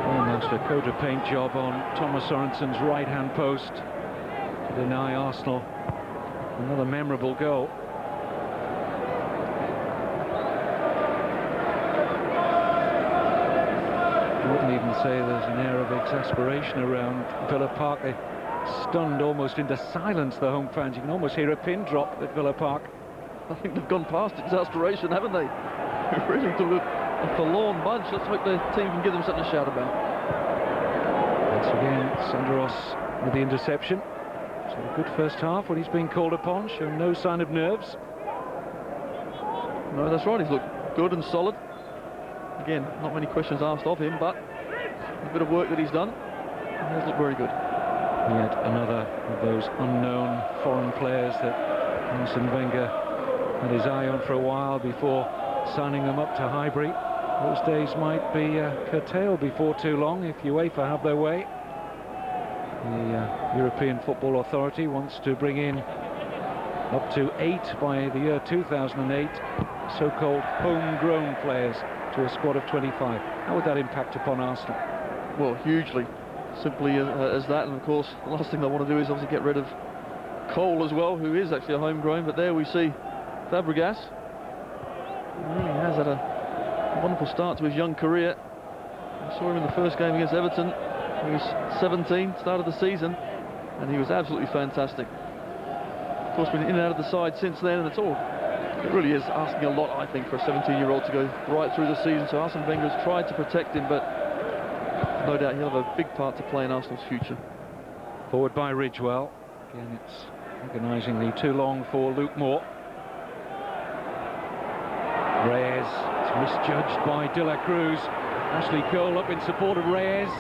Almost a coat of paint job on Thomas Sorensen's right-hand post to deny Arsenal another memorable goal. I wouldn't even say there's an air of exasperation around Villa Park. They stunned almost into silence, the home fans. You can almost hear a pin drop at Villa Park. I think they've gone past exasperation, haven't they? Really to a forlorn bunch. Let's hope the team can give them something to shout about. Once again, Sandaros with the interception. So a good first half when he's been called upon, showing no sign of nerves. No, that's right. He's looked good and solid. Again, not many questions asked of him, but a bit of work that he's done. He has looked very good. Yet another of those unknown foreign players that Arsene Wenger had his eye on for a while before signing them up to Highbury. Those days might be curtailed before too long if UEFA have their way. The European Football Authority wants to bring in up to 8 by the year 2008 so-called homegrown players to a squad of 25. How would that impact upon Arsenal? Well, hugely. Simply as that, and of course the last thing they want to do is obviously get rid of Cole as well, who is actually a homegrown. But there we see Fabregas. He really has had a wonderful start to his young career. I saw him in the first game against Everton. He was 17, started the season, and he was absolutely fantastic. Of course, been in and out of the side since then, and it really is asking a lot, I think, for a 17-year-old to go right through the season. So Arsene Wenger has tried to protect him, but no doubt he'll have a big part to play in Arsenal's future. Forward by Ridgewell. Again, it's agonisingly too long for Luke Moore. Reyes is misjudged by De La Cruz. Ashley Cole up in support of Reyes.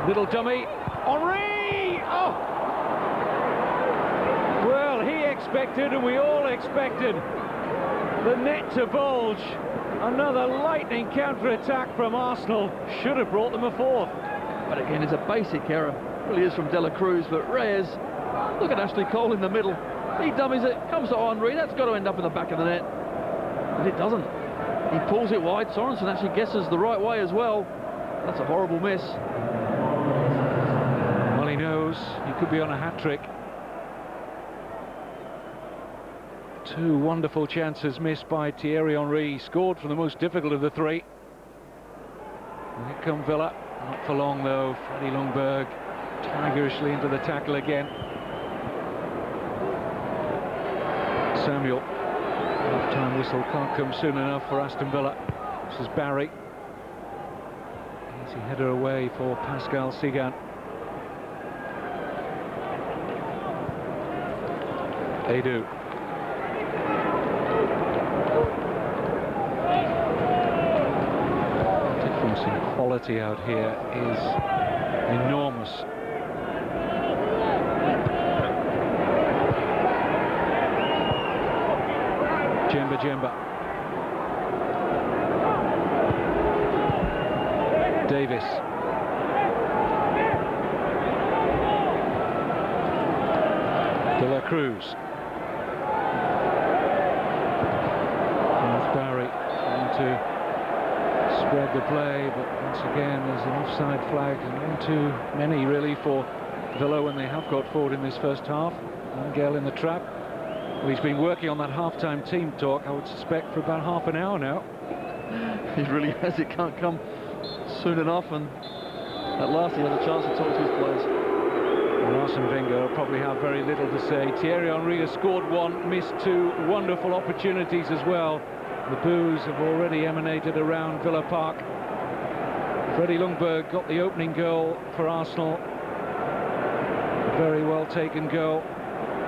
Little dummy. Henry! Oh! Well, he expected, and we all expected, the net to bulge. Another lightning counter-attack from Arsenal. Should have brought them a fourth. But again, it's a basic error. It really is from De La Cruz, but Reyes, look at Ashley Cole in the middle. He dummies it, comes to Henry. That's got to end up in the back of the net. But it doesn't. He pulls it wide. Sorensen actually guesses the right way as well. That's a horrible miss. Well, he knows he could be on a hat-trick. Two wonderful chances missed by Thierry Henry. He scored from the most difficult of the three. And here come Villa. Not for long though. Freddie Lundberg tigerishly into the tackle again. Samuel. Half-time whistle can't come soon enough for Aston Villa. This is Barry. Easy header away for Pascal Sugden. They do. Difference in quality out here is enormous. Jemba. Davies. De La Cruz. And Barry trying to spread the play, but once again there's an offside flag, and one too many really for Villa when they have got forward in this first half. Angel in the trap. Well, he's been working on that half-time team talk, I would suspect, for about half an hour now. He really has. It can't come soon enough, and at last he has a chance to talk to his players. And Arsene Wenger will probably have very little to say. Thierry Henry has scored one, missed two wonderful opportunities as well. The boos have already emanated around Villa Park. Freddie Ljungberg got the opening goal for Arsenal. A very well taken goal.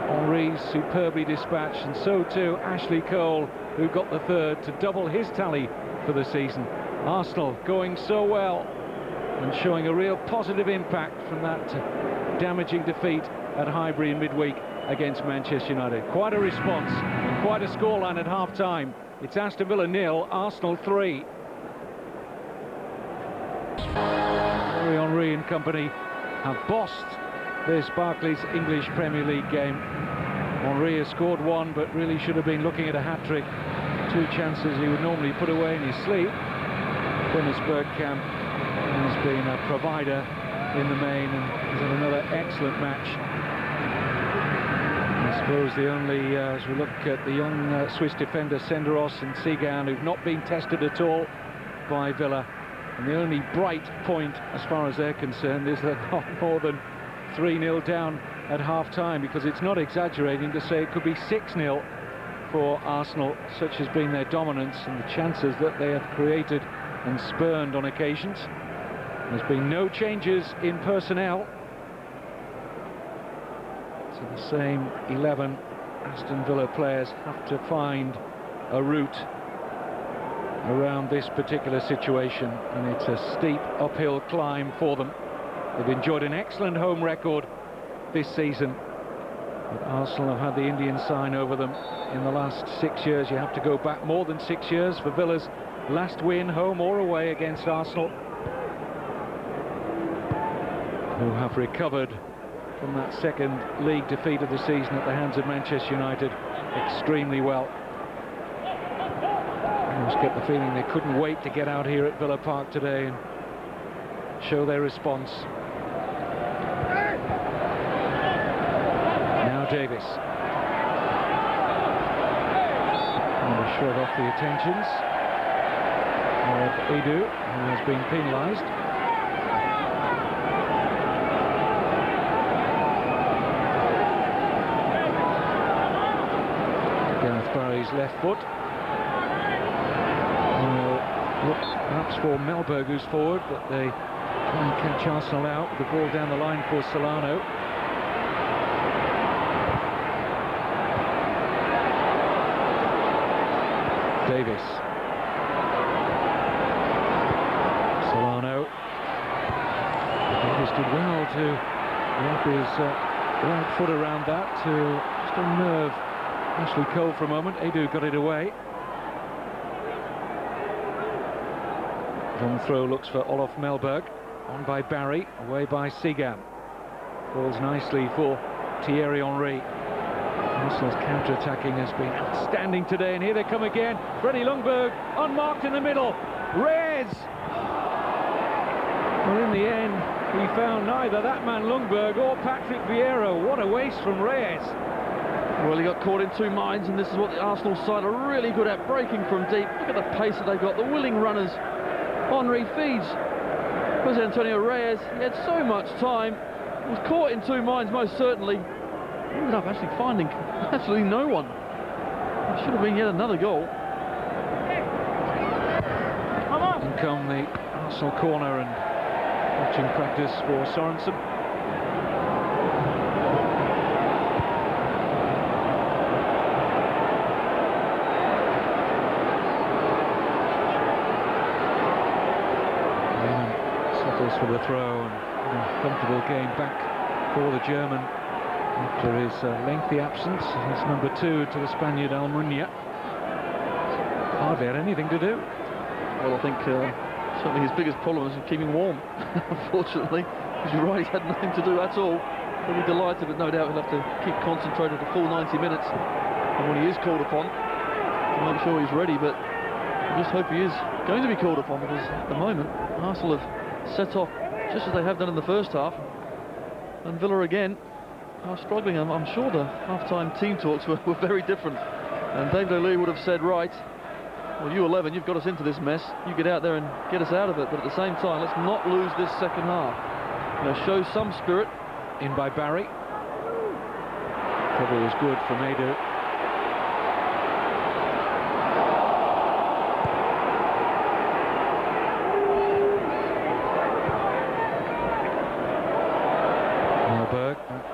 Henry superbly dispatched, and so too Ashley Cole, who got the third to double his tally for the season. Arsenal going so well and showing a real positive impact from that damaging defeat at Highbury in midweek against Manchester United. Quite a response and quite a scoreline at half-time. It's Aston Villa 0, Arsenal 3. Thierry Henry and company have bossed this Barclays English Premier League game. Henry has scored one, but really should have been looking at a hat-trick. 2 chances he would normally put away in his sleep. Dennis Bergkamp has been a provider in the main, and he's had another excellent match. I suppose the only, as we look at the young Swiss defender Senderos and Sugden, who've not been tested at all by Villa, and the only bright point as far as they're concerned is they're not more than 3-0 down at half-time, because it's not exaggerating to say it could be 6-0 for Arsenal. Such has been their dominance and the chances that they have created and spurned on occasions. There's been no changes in personnel. So the same 11 Aston Villa players have to find a route around this particular situation, and it's a steep uphill climb for them. They've enjoyed an excellent home record this season, but Arsenal have had the Indian sign over them in the last 6 years. You have to go back more than 6 years for Villa's last win, home or away, against Arsenal, who have recovered from that second league defeat of the season at the hands of Manchester United extremely well. I just get the feeling they couldn't wait to get out here at Villa Park today and show their response. Now Davies. And to shrug off the attentions of Edu, who has been penalised. Gareth Barry's left foot. Look perhaps for Mellberg, who's forward, but they try and catch Arsenal out with the ball down the line for Solano. Davies. Solano. Davies did well to wrap his right foot around that to just unnerve Ashley Cole for a moment. Edu got it away. Long throw looks for Olof Mellberg. On by Barry, away by Sugden. Falls nicely for Thierry Henry. Arsenal's counter-attacking has been outstanding today, and here they come again. Freddie Ljungberg unmarked in the middle. Reyes! Well, in the end, we found neither that man Ljungberg or Patrick Vieira. What a waste from Reyes. Well, he got caught in 2 minds, and this is what the Arsenal side are really good at, breaking from deep. Look at the pace that they've got, the willing runners. Henry feeds Jose Antonio Reyes. He had so much time. He was caught in 2 minds, most certainly. He ended up actually finding absolutely no one. It should have been yet another goal. In come the Arsenal corner, and watching practice for Sorensen. For the throw, and a comfortable game back for the German after his lengthy absence. He's number 2 to the Spaniard Almunia. Hardly had anything to do. Well, I think certainly his biggest problem is keeping warm, unfortunately. Because you're right, he's had nothing to do at all. He'll be delighted, but no doubt he'll have to keep concentrated the full 90 minutes. And when he is called upon, to make sure he's ready, but I just hope he is going to be called upon, because at the moment, Arsenal have set off just as they have done in the first half, and Villa again are struggling. I'm sure the half-time team talks were very different, and David O'Leary would have said, right, well, you 11, you've got us into this mess, you get out there and get us out of it, but at the same time, let's not lose this second half. You know, show some spirit. In by Barry. Cover was good from Edu.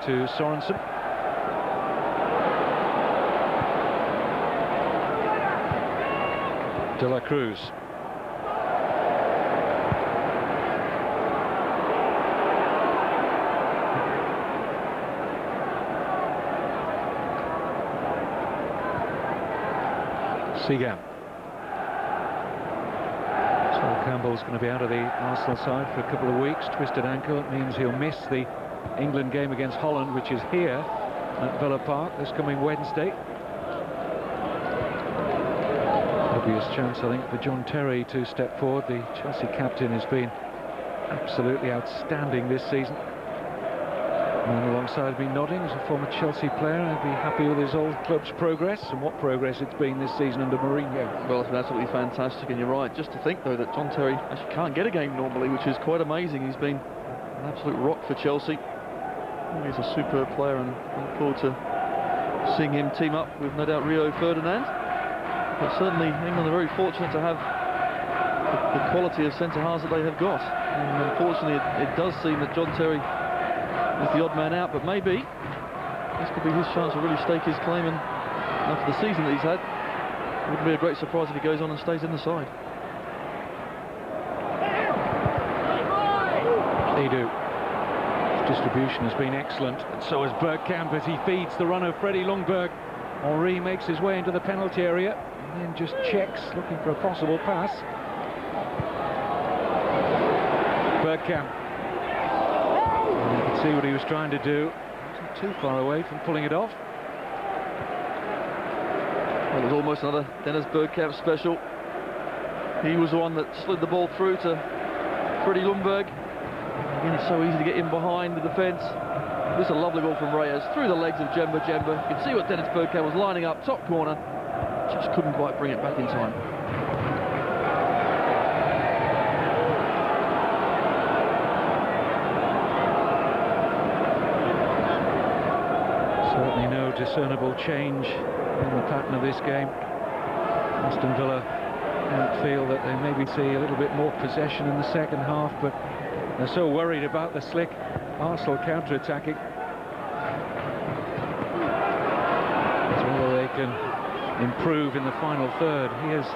to Sorensen. De La Cruz. Sugden. Campbell's going to be out of the Arsenal side for a couple of weeks. Twisted ankle. It means he'll miss the England game against Holland, which is here at Villa Park this coming Wednesday. Obvious chance, I think, for John Terry to step forward. The Chelsea captain has been absolutely outstanding this season. And alongside me nodding as a former Chelsea player, I'd be happy with his old club's progress, and what progress it's been this season under Mourinho. Well, it's been absolutely fantastic, and you're right. Just to think, though, that John Terry actually can't get a game normally, which is quite amazing. He's been an absolute rock for Chelsea. He's a superb player, and I look forward to seeing him team up with, no doubt, Rio Ferdinand. But certainly, England are very fortunate to have the quality of centre-halves that they have got. And unfortunately, it does seem that John Terry is the odd man out, but maybe this could be his chance to really stake his claim, and after the season that he's had, it wouldn't be a great surprise if he goes on and stays in the side. They do. His distribution has been excellent, and so has Bergkamp as he feeds the runner Freddie Ljungberg. Henry makes his way into the penalty area and then just checks, looking for a possible pass. Bergkamp. You can see what he was trying to do. Wasn't too far away from pulling it off. Well, it was almost another Dennis Bergkamp special. He was the one that slid the ball through to Freddie Ljungberg. Again, it's so easy to get in behind the defence. This is a lovely ball from Reyes through the legs of Jemba. You can see what Dennis Bergkamp was lining up, top corner. Just couldn't quite bring it back in time. Certainly no discernible change in the pattern of this game. Aston Villa might feel that they maybe see a little bit more possession in the second half, but they're so worried about the slick Arsenal counter-attacking. As well they can improve in the final third. Here's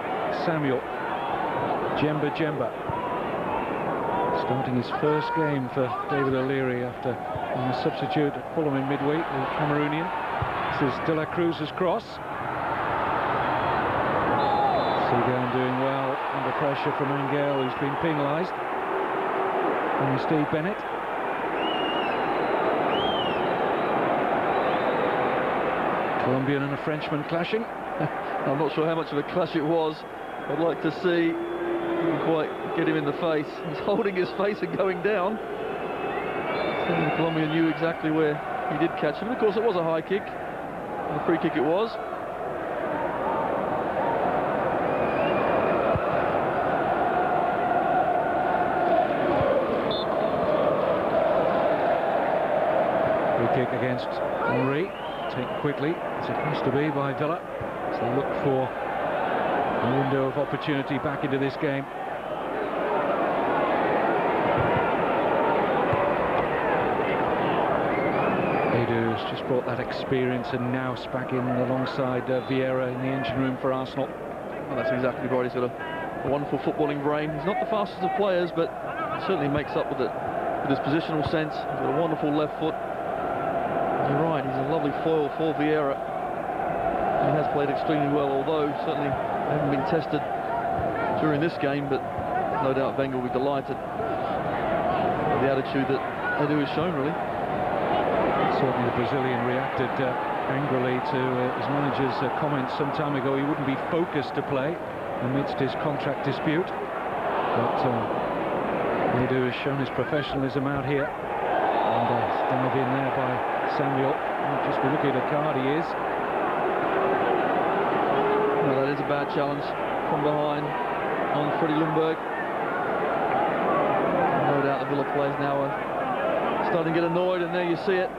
Samuel. Jemba. Starting his first game for David O'Leary after being a substitute at Fulham in midweek, the Cameroonian. This is De La Cruz's cross. Sugden doing well under pressure from Angel, who's been penalised. And Steve Bennett. Colombian and a Frenchman clashing. I'm not sure how much of a clash it was. I'd like to see. Didn't quite get him in the face. He's holding his face and going down. The Colombian knew exactly where he did catch him. And of course, it was a high kick. And a free kick it was. Free kick against Henry. Taken quickly, as it has to be, by Villa. So they look for a window of opportunity back into this game. Has just brought that experience and nous back in alongside Vieira in the engine room for Arsenal. Well, that's exactly right. He's got a wonderful footballing brain. He's not the fastest of players, but certainly makes up with it with his positional sense. He's got a wonderful left foot. You're right, he's a lovely foil for Vieira. He has played extremely well, although certainly they haven't been tested during this game, but no doubt Wenger will be delighted with the attitude that Edu has shown, really. Certainly the Brazilian reacted angrily to his manager's comments some time ago. He wouldn't be focused to play amidst his contract dispute. But Edu has shown his professionalism out here. And dive in there by Samuel. Might just be looking at a card, he is. No, that is a bad challenge from behind on Freddie Ljungberg. No doubt the Villa players now are starting to get annoyed, and there you see it.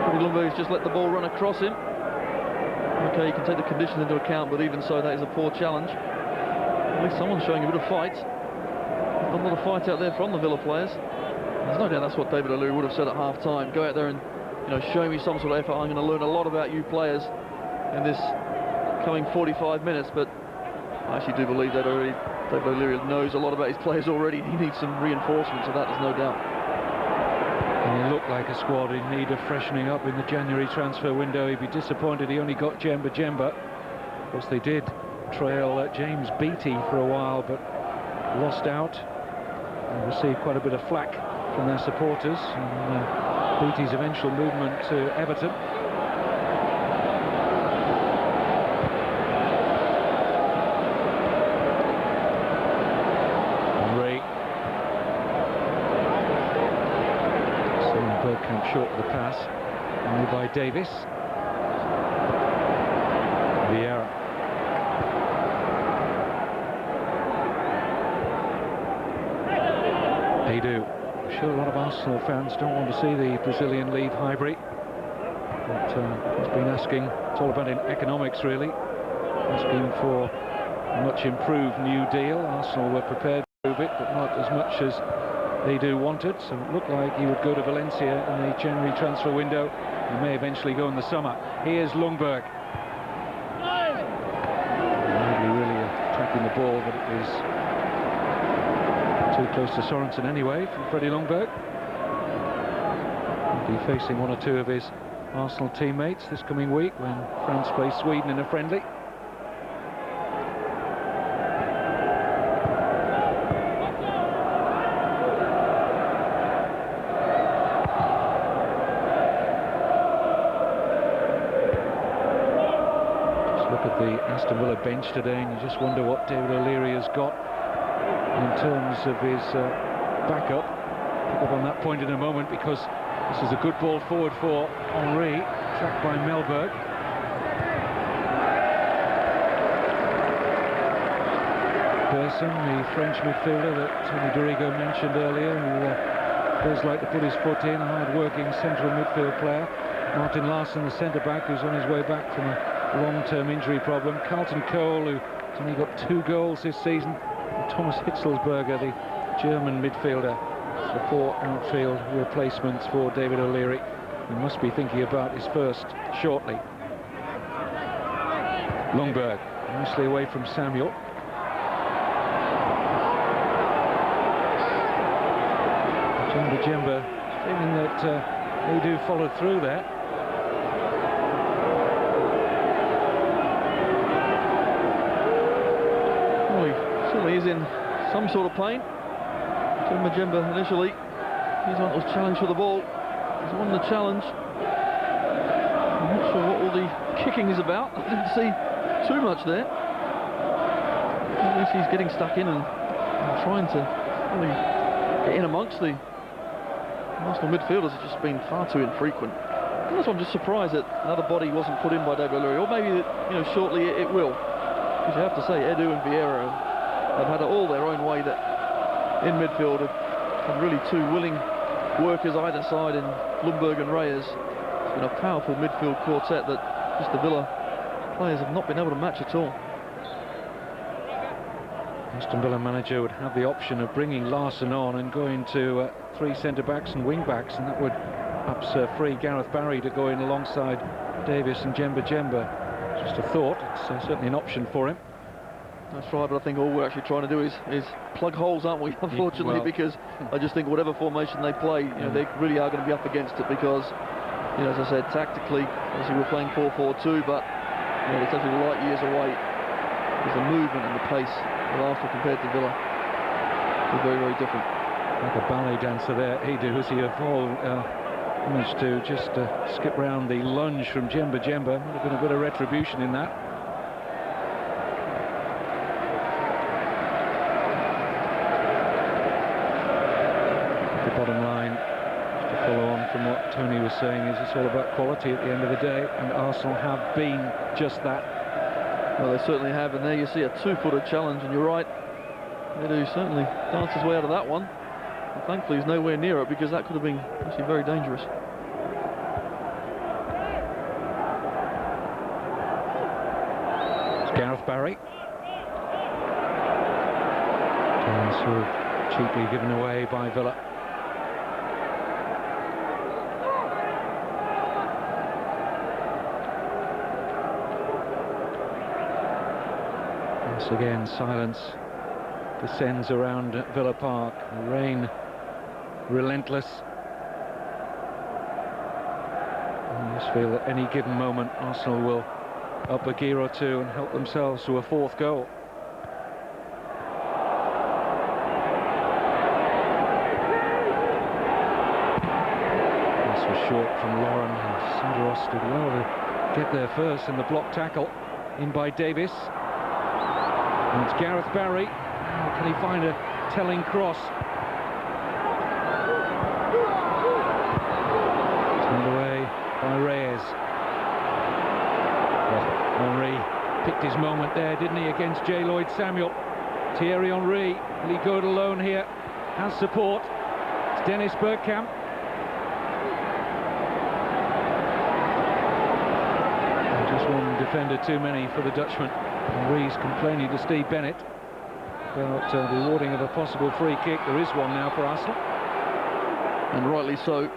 Freddie Ljungberg's just let the ball run across him. Okay, you can take the conditions into account, but even so, that is a poor challenge. At least someone's showing a bit of fight. Not a lot of fight out there from the Villa players. There's no doubt that's what David O'Leary would have said at half-time. Go out there and, you know, show me some sort of effort. I'm going to learn a lot about you players in this coming 45 minutes. But I actually do believe that David O'Leary knows a lot about his players already. He needs some reinforcements of that, there's no doubt. And he looked like a squad in need of freshening up in the January transfer window. He'd be disappointed he only got Jemba. Of course, they did trail James Beattie for a while, but lost out and received quite a bit of flack from their supporters. And Beattie's eventual movement to Everton. Short of the pass, only by Davies. Vieira. Edu. I'm sure a lot of Arsenal fans don't want to see the Brazilian leave Highbury, but he's been asking, it's all about economics really, asking for a much improved new deal. Arsenal were prepared to move it, but not as much as Edu wanted, so it looked like he would go to Valencia in the January transfer window. He may eventually go in the summer. Here's Lundberg. Nobody really attacking the ball, but it was too close to Sorensen anyway from Freddie Lundberg. He'll be facing one or two of his Arsenal teammates this coming week when France plays Sweden in a friendly. The Aston Villa bench today, and you just wonder what David O'Leary has got in terms of his backup. Pick up on that point in a moment, because this is a good ball forward for Henry, tracked by Melberg. Persson, the French midfielder that Tony Dorigo mentioned earlier, who does like to put his foot in, a hard-working central midfield player. Martin Larsson, the centre-back, who's on his way back from a long-term injury problem. Carlton Cole, who's only got 2 goals this season. And Thomas Hitzelsberger, the German midfielder. It's the 4 outfield replacements for David O'Leary. He must be thinking about his first shortly. Lundberg, nicely away from Samuel. Jemba, feeling that Edu followed through there. Certainly is in some sort of pain. Jemba initially, he's on his challenge for the ball. He's won the challenge. I'm not sure what all the kicking is about. I didn't see too much there. At least he's getting stuck in and trying to really get in amongst the Arsenal midfielders. Have just been far too infrequent. And that's why I'm just surprised that another body wasn't put in by David O'Leary, or maybe, you know, shortly it will. Because you have to say, Edu and Vieira have had it all their own way, that in midfield have really 2 willing workers either side in Lundberg and Reyes. It's been a powerful midfield quartet that just the Villa players have not been able to match at all. Aston Villa manager would have the option of bringing Larsson on and going to 3 centre-backs and wing-backs, and that would perhaps free Gareth Barry to go in alongside Davies and Jemba. Just a thought, it's certainly an option for him. That's right, but I think all we're actually trying to do is plug holes, aren't we, unfortunately, because I just think whatever formation they play, you know, they really are going to be up against it, because, you know, as I said, tactically, obviously we're playing 4-4-2, but, you know, it's actually light years away. There's the movement and the pace of Arsenal compared to Villa. They're very, very different. Like a ballet dancer there, Edu, as he managed to just skip round the lunge from Jemba. Would have been a bit of retribution in that. Bottom line, just to follow on from what Tony was saying, is it's all about quality at the end of the day, and Arsenal have been just that. Well, they certainly have, and there you see a 2-footer challenge, and you're right, Edu certainly danced his way out of that one, and thankfully he's nowhere near it, because that could have been actually very dangerous. It's Gareth Barry. Chance cheaply given away by Villa. Once again, silence descends around Villa Park. The rain relentless. I just feel at any given moment Arsenal will up a gear or two and help themselves to a fourth goal. This was short from Lauren, and Senderos did well to get there first in the block tackle. In by Davies. And it's Gareth Barry. Now can he find a telling cross? Turned away by Reyes. Henry picked his moment there, didn't he, against J. Lloyd Samuel. Thierry Henry, will he go it alone here? Has support. It's Dennis Bergkamp. And just one defender too many for the Dutchman. Henry's complaining to Steve Bennett about the awarding of a possible free kick. There is one now for Aston. And rightly so.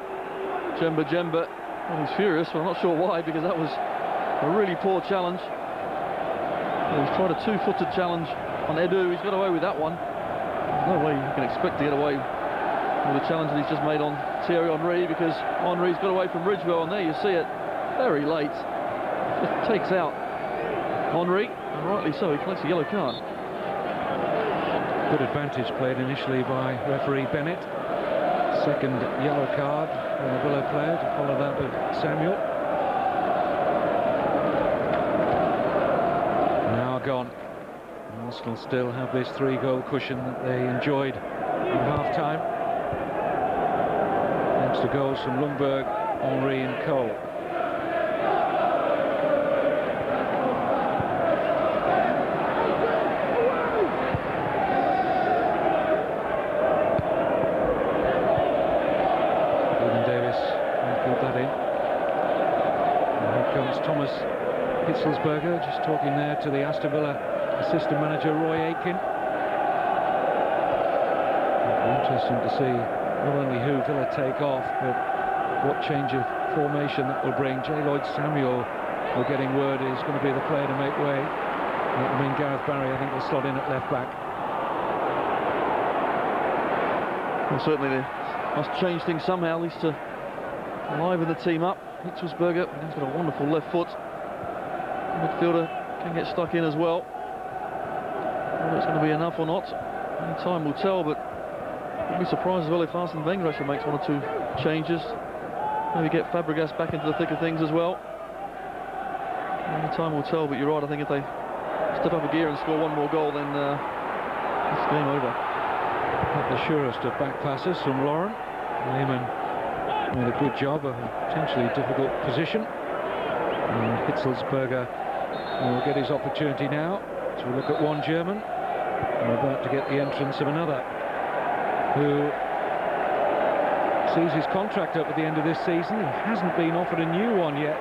Jemba, well, he's furious, but I'm not sure why, because that was a really poor challenge. He's tried a two-footed challenge on Edu. He's got away with that one. There's no way you can expect to get away with the challenge that he's just made on Thierry Henry, because Henry's got away from Ridgewell, and there you see it, very late. Just takes out Henry, and rightly so, he collects a yellow card. Good advantage played initially by referee Bennett. Second yellow card for the Villa player to follow that of Samuel. Now gone. Arsenal still have this 3-goal cushion that they enjoyed at half-time, thanks to goals from Lundberg, Henry and Cole. Kieran Davies got that in. And here comes Thomas Hitzelsberger, just talking there to the Aston Villa assistant manager Roy Aitken. It'll be interesting to see not only who Villa take off, but what change of formation that will bring. J. Lloyd Samuel, we're getting word, is going to be the player to make way. I mean, Gareth Barry, I think, will slot in at left back. Well, certainly they must change things somehow, at least to liven the team up. Hitzelsberger, he's got a wonderful left foot. Midfielder can get stuck in as well. Whether it's going to be enough or not, only time will tell, but I'd be surprised as well if Arsene Wenger actually makes one or two changes. Maybe get Fabregas back into the thick of things as well. Only time will tell, but you're right, I think if they step up a gear and score one more goal, then it's game over. Not the surest of back passes from Lauren. Weimer made a good job of a potentially difficult position. And Hitzelsberger will get his opportunity now to look at one German. We're about to get the entrance of another, who sees his contract up at the end of this season. He hasn't been offered a new one yet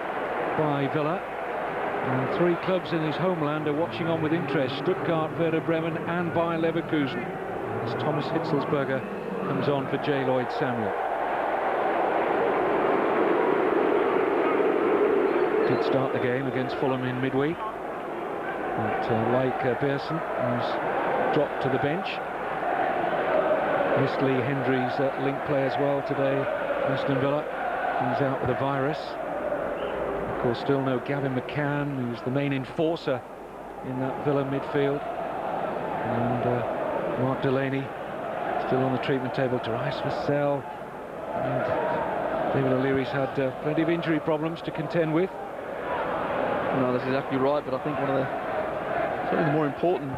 by Villa. And 3 clubs in his homeland are watching on with interest: Stuttgart, Werder Bremen and Bayer Leverkusen, as Thomas Hitzelsberger comes on for J. Lloyd Samuel. Did start the game against Fulham in midweek, but like Beerson, who's dropped to the bench. Missed Lee Hendry's link play as well today, Aston Villa. He's out with a virus. Of course, still no Gavin McCann, who's the main enforcer in that Villa midfield. And Mark Delaney still on the treatment table. Darius Vassell. And David O'Leary's had plenty of injury problems to contend with. No, that's exactly right, but I think one of the certainly the more important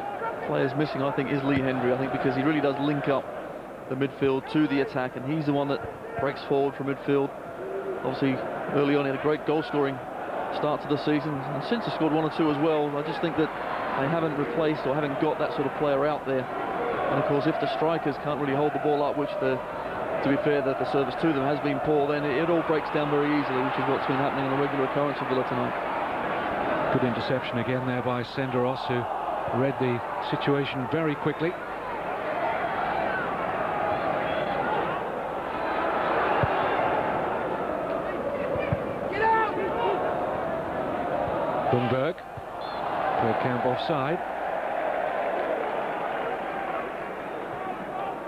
players missing, I think, is Lee Hendry. I think because he really does link up the midfield to the attack, and he's the one that breaks forward from midfield. Obviously, early on he had a great goal-scoring start to the season, and since he scored 1 or 2 as well. I just think that they haven't replaced or haven't got that sort of player out there. And of course, if the strikers can't really hold the ball up, which to be fair, that the service to them has been poor, then it all breaks down very easily, which is what's been happening on a regular occurrence for Villa tonight. Good interception again there by Senderos, who read the situation very quickly. Thornburgh. Bergkamp offside.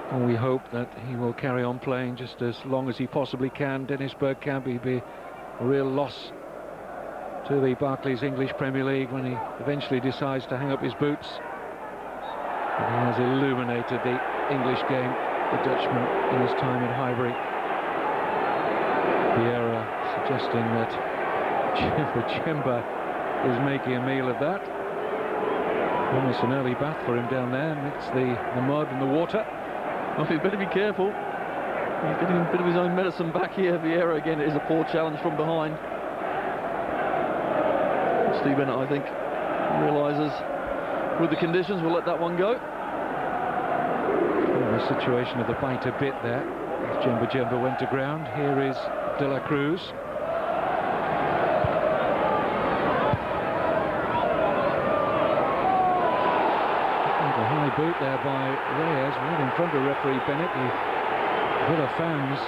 And we hope that he will carry on playing just as long as he possibly can. Dennis Bergkamp, he'd be a real loss to the Barclays English Premier League when he eventually decides to hang up his boots. But he has illuminated the English game, the Dutchman, in his time in Highbury. Vieira suggesting that Jemba is making a meal of that. Almost an early bath for him down there amidst the mud and the water. Well, he better be careful. He's getting a bit of his own medicine back here. Vieira again, it is a poor challenge from behind. Steve Bennett, I think, realises with the conditions, we'll let that one go. The situation of the bite a bit there. As Jemba went to ground. Here is De La Cruz. Boot there by Reyes, right in front of referee Bennett. The Villa fans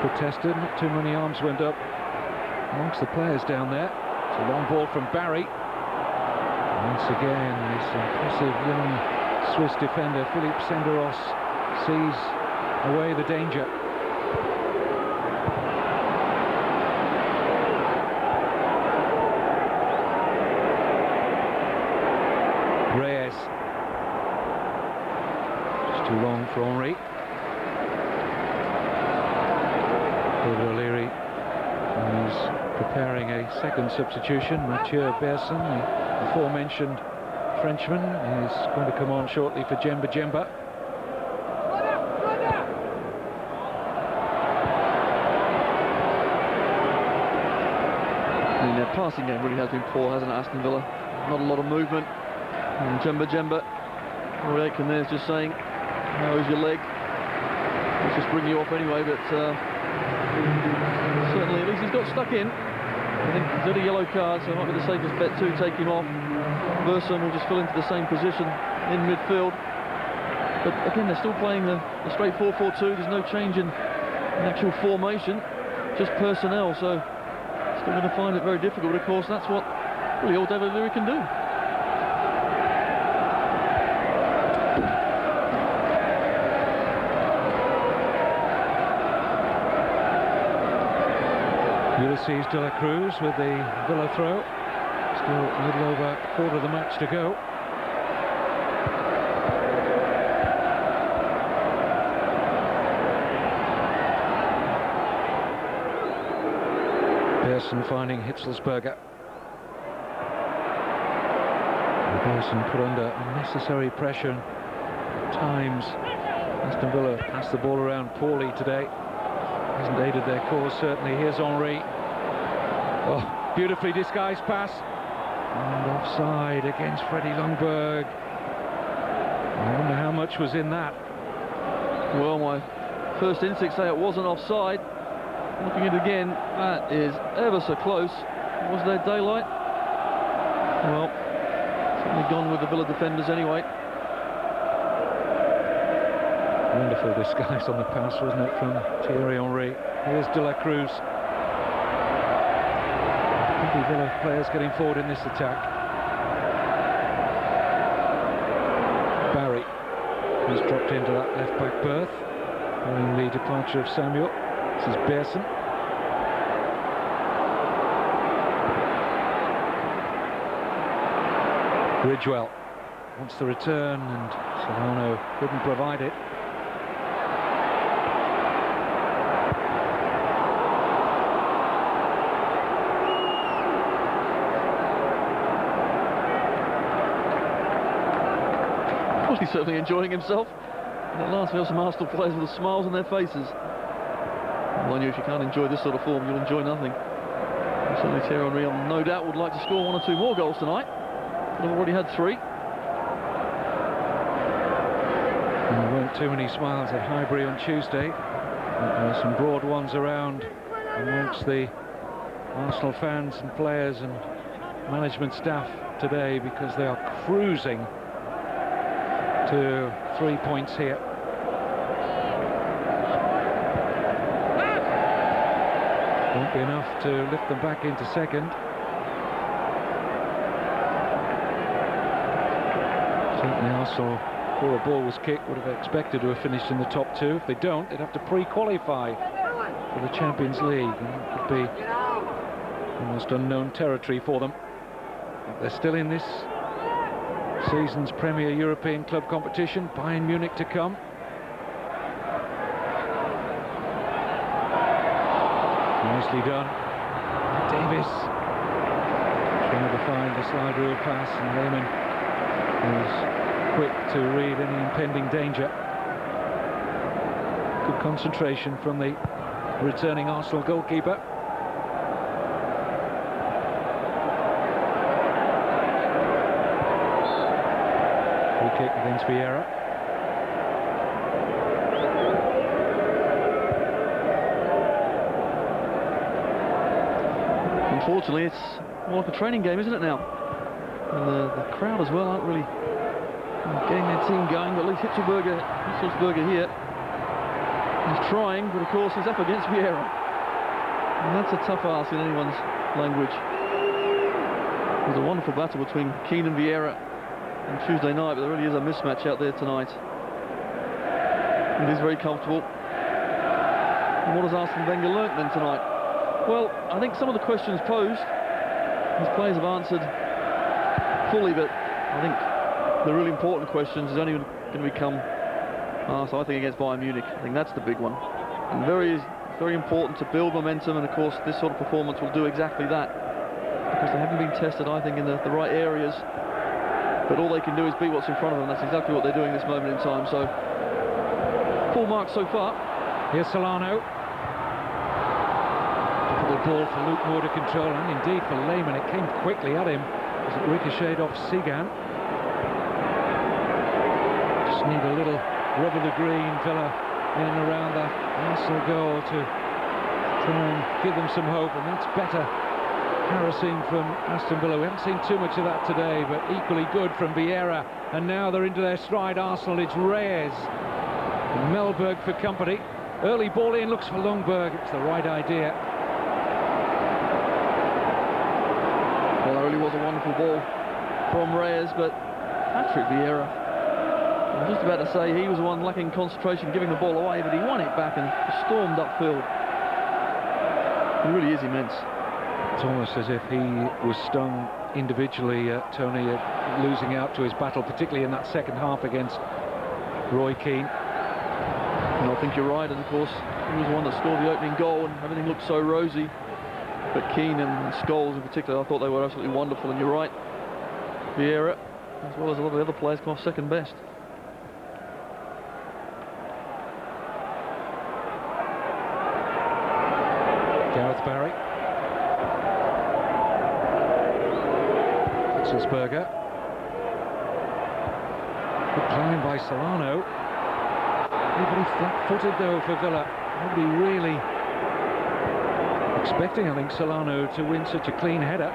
protested, not too many arms went up amongst the players down there. It's a long ball from Barry. Once again, this impressive young Swiss defender, Philippe Senderos, sees away the danger. Reyes. Too long for Henry. David O'Leary is preparing a second substitution. Mathieu Berson, the aforementioned Frenchman, is going to come on shortly for Jemba. I mean, their passing game really has been poor, hasn't it, Aston Villa? Not a lot of movement. And Jemba, Roy Aitken there's just saying, how's your leg? Let's just bring you off anyway, but certainly at least he's got stuck in. I think he's got a yellow card, so it might be the safest bet to take him off. Berson will just fill into the same position in midfield. But again, they're still playing the straight 4-4-2. There's no change in actual formation, just personnel, so still going to find it very difficult. Of course, that's what really all David O'Leary can do. Ulysses De La Cruz with the Villa throw. Still a little over a quarter of the match to go. Pearson finding Hitzelsberger. Pearson put under unnecessary pressure at times. Aston Villa passed the ball around poorly today. Hasn't aided their cause, certainly. Here's Henry. Oh, beautifully disguised pass. And offside against Freddie Ljungberg. I wonder how much was in that. Well, my first instinct say it wasn't offside. Looking at it again, that is ever so close. Was there daylight? Well, certainly gone with the Villa defenders anyway. Wonderful disguise on the pass, wasn't it, from Thierry Henry. Here's De La Cruz. The Villa players getting forward in this attack. Barry has dropped into that left-back berth following the departure of Samuel. This is Berson. Ridgewell wants the return, and Solano couldn't provide it. He's certainly enjoying himself. And at last we have some Arsenal players with smiles on their faces. Mind you, if you can't enjoy this sort of form, you'll enjoy nothing. And certainly Thierry Henry, no doubt, would like to score 1 or 2 more goals tonight. But I've already had 3. And there weren't too many smiles at Highbury on Tuesday. There were some broad ones around amongst the Arsenal fans and players and management staff today, because they are cruising to 3 points here. Won't be enough to lift them back into second. Certainly Arsenal before a ball was kicked, would have expected to have finished in the top 2. If they don't, they'd have to pre-qualify for the Champions League, and it would be almost unknown territory for them. But they're still in this season's Premier European club competition. Bayern Munich to come. Nicely done. Davies trying to find the slide rule pass, and Weimer was quick to read any impending danger. Good concentration from the returning Arsenal goalkeeper. Free kick against Vieira. Unfortunately, it's more like a training game, isn't it now? And the crowd as well aren't really getting their team going, but at least Hitzelsberger here is trying, but of course he's up against Vieira. And that's a tough ask in anyone's language. There's a wonderful battle between Keane and Vieira on Tuesday night, but there really is a mismatch out there tonight. It is very comfortable. And what has Arsene Wenger learnt then tonight? Well, I think some of the questions posed, his players have answered fully, but I think the really important questions is only going to become asked, I think, against Bayern Munich. I think that's the big one. And very important to build momentum, and of course this sort of performance will do exactly that, because they haven't been tested, I think, in the right areas. But all they can do is beat what's in front of them. That's exactly what they're doing this moment in time. So, full marks so far. Here's Solano. Difficult ball for Luke Moore to control, and indeed for Lehmann. It came quickly at him as it ricocheted off Sugden. Just need a little rub of the green, Villa in and around the Arsenal goal to try and give them some hope, and that's better harassing from Aston Villa. We haven't seen too much of that today, but equally good from Vieira. And now they're into their stride, Arsenal. It's Reyes and Mellberg for company. Early ball in, looks for Lundberg. It's the right idea. Well, that really was a wonderful ball from Reyes, but Patrick Vieira, I was just about to say he was the one lacking concentration, giving the ball away, but he won it back and stormed upfield. He really is immense. It's almost as if he was stung individually, Tony, losing out to his battle, particularly in that second half against Roy Keane. And I think you're right, and of course he was the one that scored the opening goal, and everything looked so rosy. But Keane and Scholes in particular, I thought they were absolutely wonderful, and you're right, Vieira, as well as a lot of the other players, come off second best. Gareth Barry. Hitzelsberger. Good climb by Solano. Nobody flat-footed though for Villa. Nobody really expecting, I think, Solano to win such a clean header.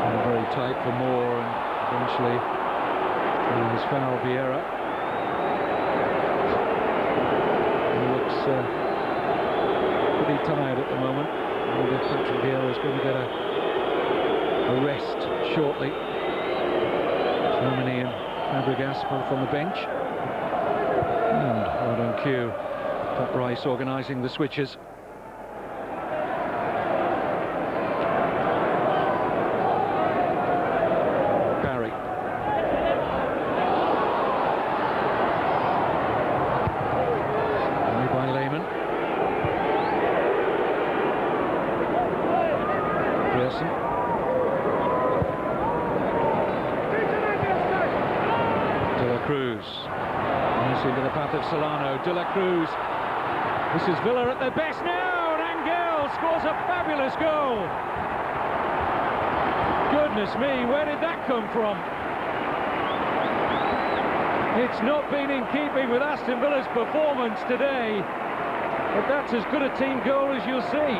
And very tight for Moore, and eventually he was foul, Vieira. He looks pretty tired at the moment. I wonder if Patrick Vieira is going to get a rest shortly. Flamini and Fabregas both on the bench. And right on cue, Pat Rice organising the switches. Barry. Only by Lehmann. Grierson. Cruz. Nice into the path of Solano. De La Cruz. This is Villa at their best now, and Angel scores a fabulous goal. Goodness me, where did that come from? It's not been in keeping with Aston Villa's performance today, but that's as good a team goal as you'll see.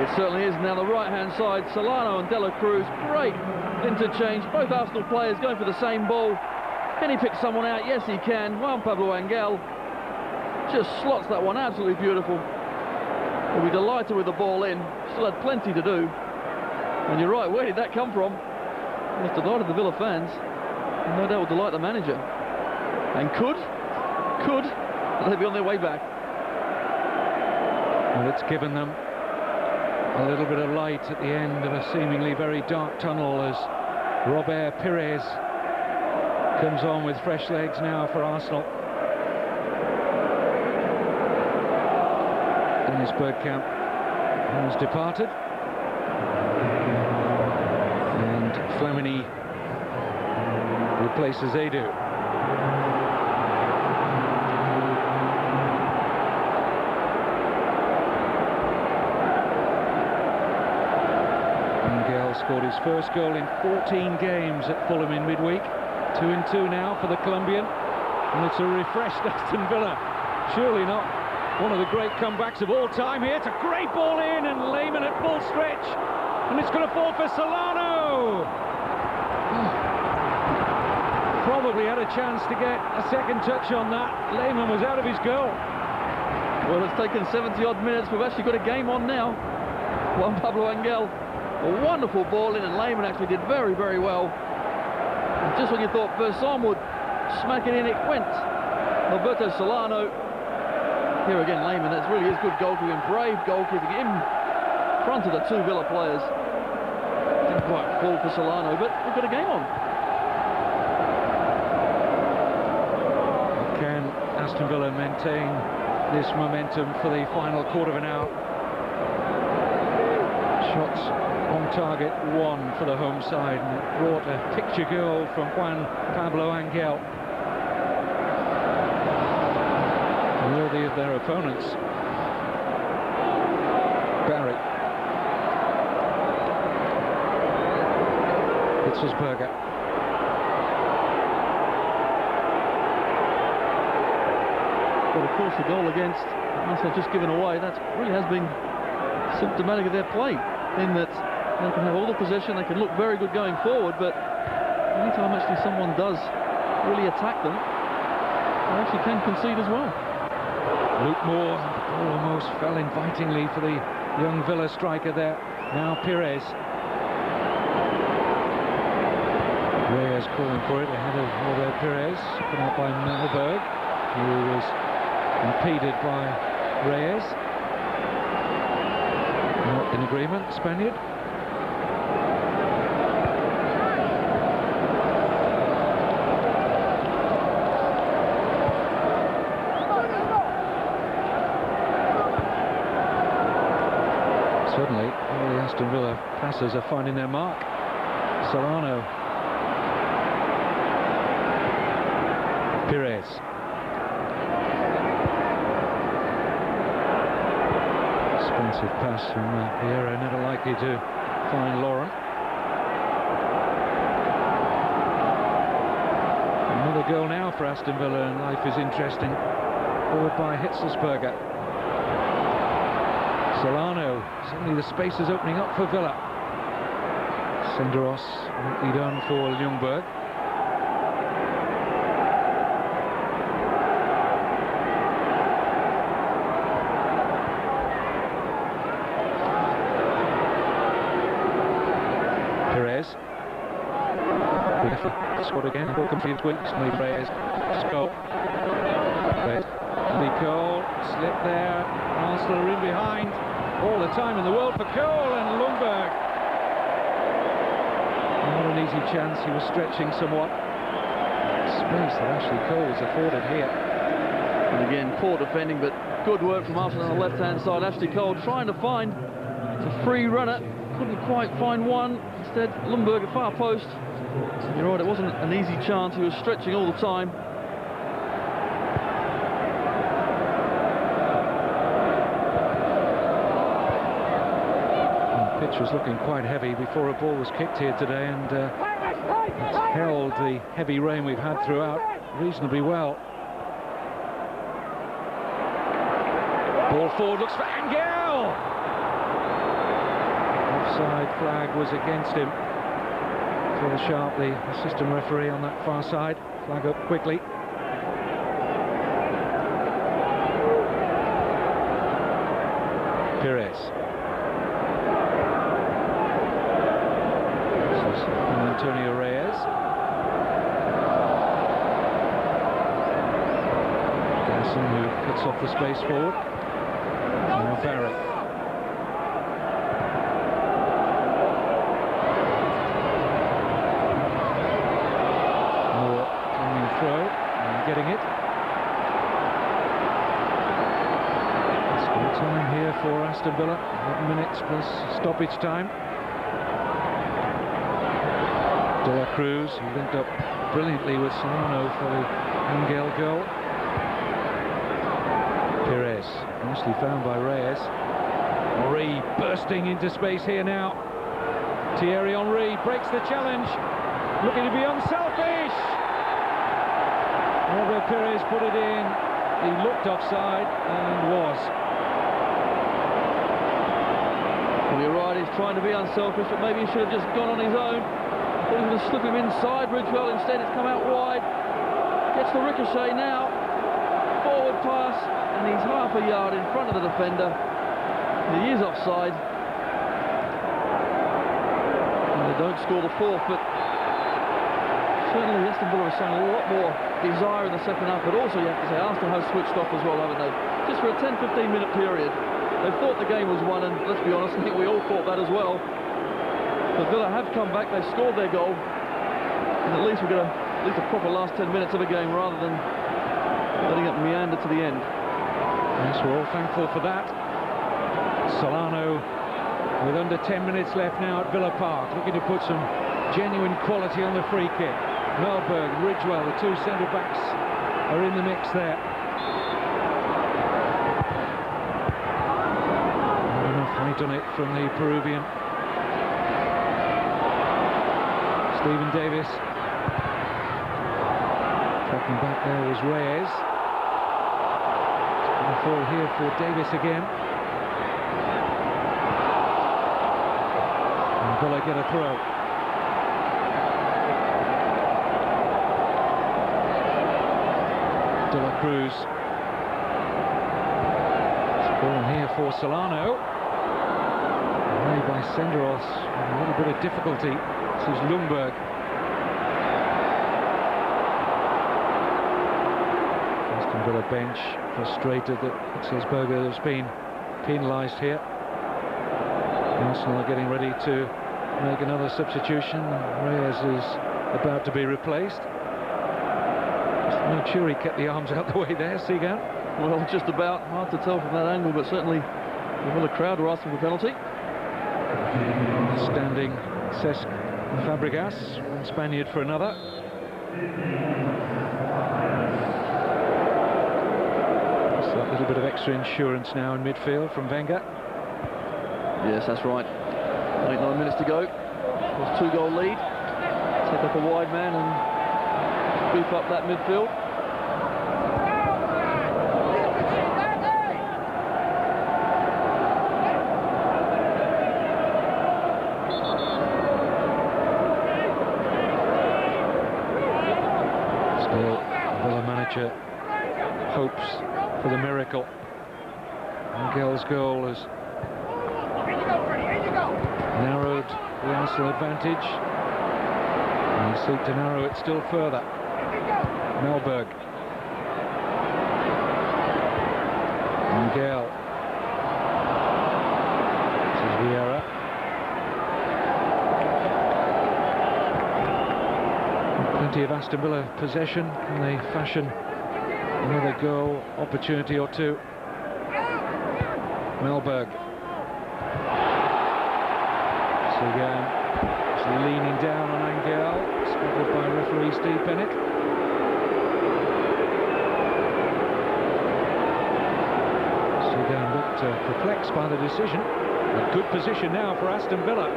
It certainly is. Now the right-hand side, Solano and De La Cruz, great interchange. Both Arsenal players going for the same ball. Can he pick someone out? Yes, he can. Juan Pablo Angel just slots that one, absolutely beautiful. He'll be delighted with the ball in. Still had plenty to do. And you're right, where did that come from? It's delighted the Villa fans. And no doubt will delight the manager. And could they be on their way back? Well, it's given them a little bit of light at the end of a seemingly very dark tunnel as Robert Pires comes on with fresh legs now for Arsenal. Dennis Bergkamp has departed, and Flamini replaces Edu. Scored his first goal in 14 games at Fulham in midweek. 2-2 now for the Colombian, and it's a refreshed Aston Villa. Surely not one of the great comebacks of all time here. It's a great ball in, and Lehmann at full stretch, and it's going to fall for Solano. Probably had a chance to get a second touch on that. Lehmann was out of his goal. Well, it's taken 70-odd minutes. We've actually got a game on now. Juan Pablo Angel. A wonderful ball in, and Lehmann actually did very, very well. And just when you thought Verson would smack it in, it went. Alberto Solano. Here again, Lehmann, that really is good goalkeeping, brave goalkeeping in front of the two Villa players. Didn't quite fall for Solano, but we've got a game on. Can Aston Villa maintain this momentum for the final quarter of an hour? Shots on target, one for the home side, and it brought a picture goal from Juan Pablo Angel. Worthy of their opponents. Barry. Hitzelsberger. But of course the goal against Arsenal just given away, that really has been symptomatic of their play, in that they can have all the possession, they can look very good going forward, but anytime actually someone does really attack them, they actually can concede as well. Luke Moore, the ball almost fell invitingly for the young Villa striker there. Now Pires. Reyes calling for it ahead of Robert Pires, put out by Melberg, who was impeded by Reyes. Not in agreement, Spaniard. Suddenly, all the Aston Villa passers are finding their mark. Solano. Pires. Expensive pass from Piero, never likely to find Laurent. Another goal now for Aston Villa, and life is interesting. Forward by Hitzelsberger. Solano, suddenly the space is opening up for Villa. Senderos neatly done for Ljungberg. Pires. Scored again, ball completed quickly. Pires. Goal. Nicole slipped there. Arsenal are in behind. All the time in the world for Cole, and Ljungberg. Not an easy chance, he was stretching somewhat. Space that Ashley Cole was afforded here. And again, poor defending, but good work from Arsenal on the left-hand side. Ashley Cole trying to find a free runner. Couldn't quite find one. Instead, Ljungberg at far post. You're right, it wasn't an easy chance. He was stretching all the time. The pitch was looking quite heavy before a ball was kicked here today, and it's held the heavy rain we've had throughout reasonably well. Ball forward, looks for Angel! Offside flag was against him. Phil Sharp, the assistant referee on that far side, flag up quickly. Perez. This is Antonio Reyes. Aston, who cuts off the space forward. Now Barry. More coming through and getting it. School time here for Aston Villa. 11 minutes plus stoppage time. De La Cruz, who linked up brilliantly with Solano for the Angel goal. Perez, nicely found by Reyes. Henry bursting into space here now. Thierry Henry breaks the challenge, looking to be unselfish. Robert Perez put it in. He looked offside and was. Well, you're right, he's trying to be unselfish, but maybe he should have just gone on his own. Thought he was going to slip him inside Ridgewell. Instead, it's come out wide. Gets the ricochet now. Forward pass. And he's half a yard in front of the defender. He is offside. And they don't score the fourth, but certainly Aston Villa has shown a lot more desire in the second half, but also you have to say Arsenal have switched off as well, haven't they? Just for a 10-15 minute period. They thought the game was won, and let's be honest, I think we all thought that as well. But Villa have come back, they've scored their goal, and at least we're going to at least a proper last 10 minutes of a game rather than letting it meander to the end. Yes, we're all thankful for that. Solano with under 10 minutes left now at Villa Park, looking to put some genuine quality on the free kick. Melberg, Ridgewell, the two centre-backs are in the mix there. Not enough height on it from the Peruvian. Stephen Davis. Tracking back there was Reyes. Fall here for Davis again. And Villa get a throw. De La Cruz. It's ball here for Solano. Away by Senderos with a little bit of difficulty. This is Lundberg. Villa bench frustrated that Hitzelsberger has been penalised here. Arsenal are getting ready to make another substitution. Reyes is about to be replaced. Just not sure he kept the arms out the way there, Sugden. Well, just about. Hard to tell from that angle, but certainly the Villa crowd were asking for penalty. Standing Cesc Fabregas, one Spaniard for another. A little bit of extra insurance now in midfield from Wenger. Yes, that's right. 8-9 minutes to go. There's 2-goal lead. Take up a wide man and beef up that midfield. Still, Villa manager hopes for the miracle. Angel's goal has narrowed the Arsenal advantage, and they seek to narrow it still further. Melberg. Angel. This is Vieira. Plenty of Aston Villa possession. Can they fashion another goal opportunity or two? Melberg. Sugden is leaning down on Angel, spotted by referee Steve Bennett. Sugden looked perplexed by the decision. A good position now for Aston Villa.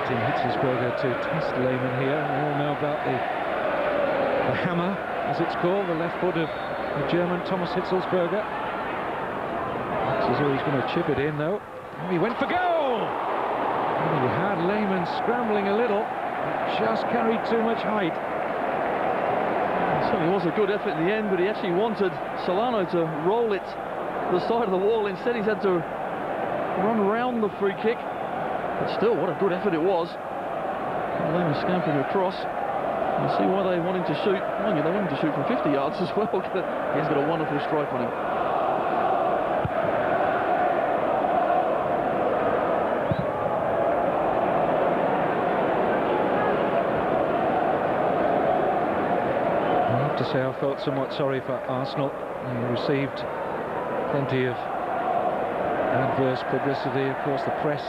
Hitzelsberger to test Lehmann here. We all know about the hammer, as it's called, the left foot of the German Thomas Hitzelsberger. Looks as though he's going to chip it in, though. Oh, he went for goal! And he had Lehmann scrambling a little. just carried too much height. It certainly was a good effort in the end, but he actually wanted Solano to roll it to the side of the wall. Instead, he's had to run around the free kick. But still, what a good effort it was. Weimer scampering across. You see why they want him to shoot. Mind you, they want him to shoot from 50 yards as well. He's got a wonderful strike on him. I have to say I felt somewhat sorry for Arsenal. They received plenty of adverse publicity. Of course, the press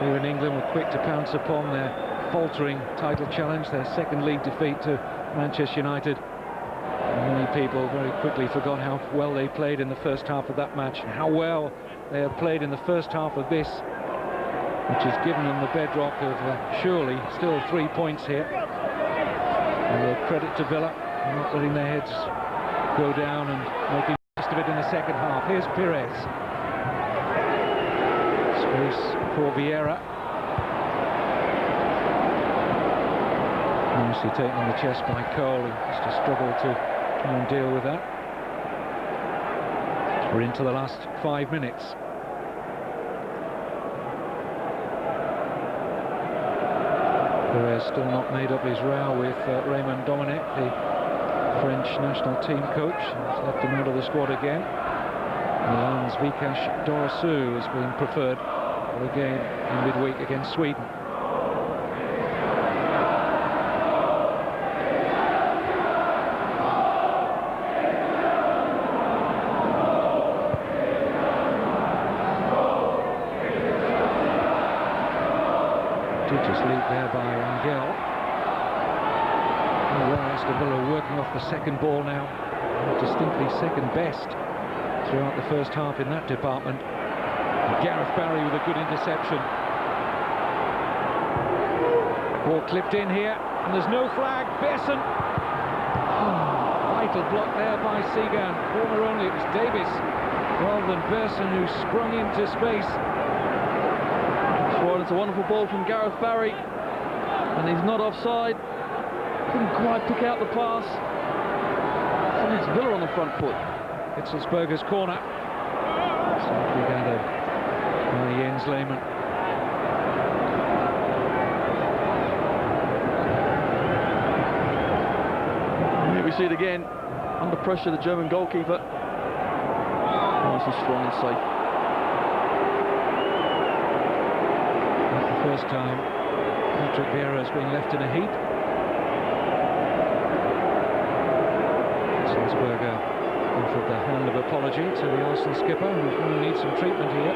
here in England were quick to pounce upon their faltering title challenge, their second league defeat to Manchester United. And many people very quickly forgot how well they played in the first half of that match, and how well they have played in the first half of this, which has given them the bedrock of surely still 3 points here. And credit to Villa for not letting their heads go down and making the best of it in the second half. Here's Pires. Space for Vieira. Nicely taken on the chest by Cole, who has to struggle to try and deal with that. We're into the last 5 minutes. Pires still not made up his row with Raymond Domenech, the French national team coach. He's left him out of the squad again. Milan's Vikash Dorosu has been preferred for the game in midweek against Sweden. Just lead there by Angel. Well, Aston Villa working off the second ball now, distinctly second best throughout the first half in that department. And Gareth Barry with a good interception. Ball clipped in here, and there's no flag. Besson. Vital block there by Sugden. Corner only, it was Davies rather than Besson who sprung into space. It's a wonderful ball from Gareth Barry, and he's not offside. Couldn't quite pick out the pass. And it's Villa on the front foot. Hitzelsberger's corner. Slightly gathered by Jens Lehmann. Here we see it again. Under pressure, the German goalkeeper. Nice and strong and safe. First time Patrick Vieira has been left in a heap. Salzburger offered the hand of apology to the Arsenal skipper, who's going to need some treatment here.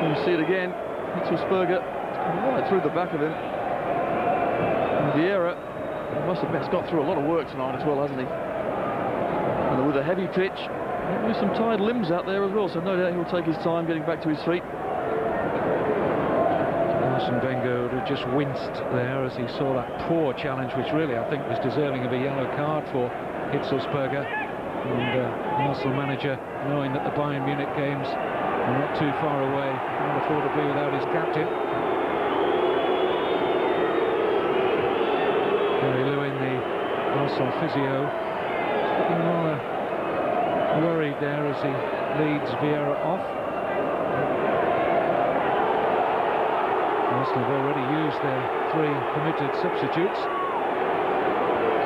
You see it again. Hitzelsberger right through the back of him. And Vieira must have got through a lot of work tonight as well, hasn't he? And with a heavy pitch. There's some tired limbs out there as well, so no doubt he'll take his time getting back to his feet. Arsene Wenger would have just winced there as he saw that poor challenge, which really I think was deserving of a yellow card for Hitzelsberger. And Arsenal manager, knowing that the Bayern Munich games are not too far away, can't afford to be without his captain. Gary Lewin, the Arsenal physio, looking rather worried there as he leads Vieira off. Arsenal have already used their 3 permitted substitutes, so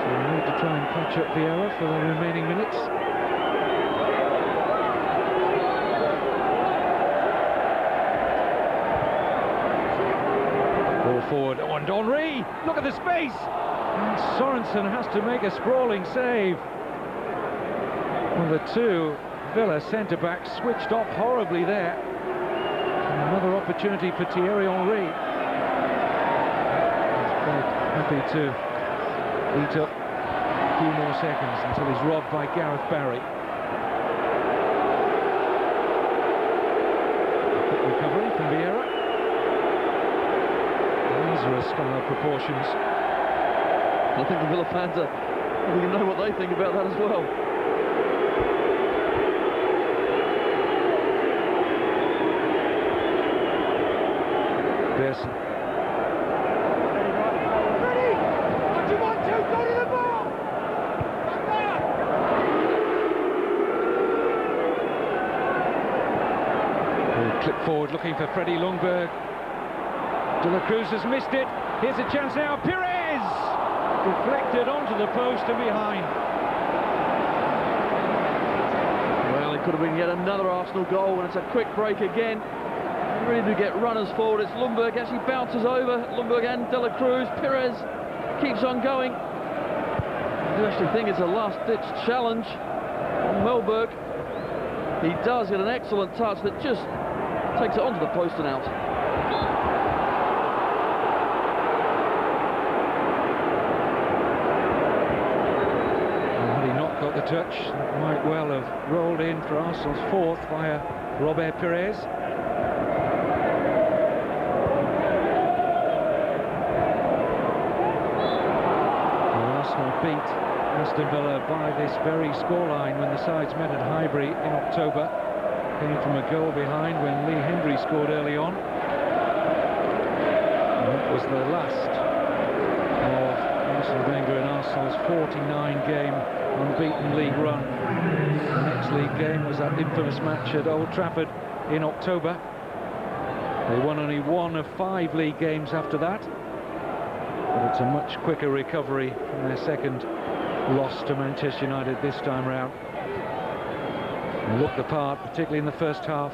they need to try and patch up Vieira for the remaining minutes. Ball forward, oh, and Henry! Look at the space! And Sorensen has to make a sprawling save. Well, the 2 Villa centre-backs switched off horribly there. And another opportunity for Thierry Henry. He's quite happy to eat up a few more seconds until he's robbed by Gareth Barry. Quick recovery from Vieira. Lazarus-style proportions. I think the Villa fans you know what they think about that as well. Pearson. Clip forward looking for Freddie Lundberg. De La Cruz has missed it. Here's a chance now. Perez! Deflected onto the post and behind. Well, it could have been yet another Arsenal goal, and it's a quick break again. They really do get runners forward. It's Lundberg actually bounces over. Lundberg and De La Cruz. Perez keeps on going. I do actually think it's a last-ditch challenge on Melberg. He does get an excellent touch that just takes it onto the post and out. Had he not got the touch, that might well have rolled in for Arsenal's fourth via Robert Perez. Arsenal beat Aston Villa by this very scoreline when the sides met at Highbury in October. Came from a goal behind when Lee Hendry scored early on. And that was the last of Arsene Wenger and Arsenal's 49-game unbeaten league run. The next league game was that infamous match at Old Trafford in October. They won only one of 5 league games after that. But it's a much quicker recovery from their second loss to Manchester United this time round. They looked the part, particularly in the first half.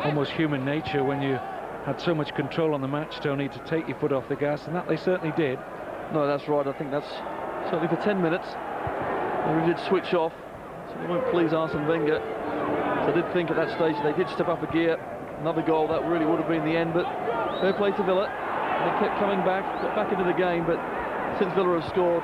Almost human nature when you had so much control on the match, Tony, to take your foot off the gas, and that they certainly did. No, that's right. I think that's certainly for 10 minutes. They really did switch off, so it won't please Arsene Wenger. So I did think at that stage they did step up a gear. Another goal, that really would have been the end, but fair play to Villa. They kept coming back, got back into the game, but since Villa have scored,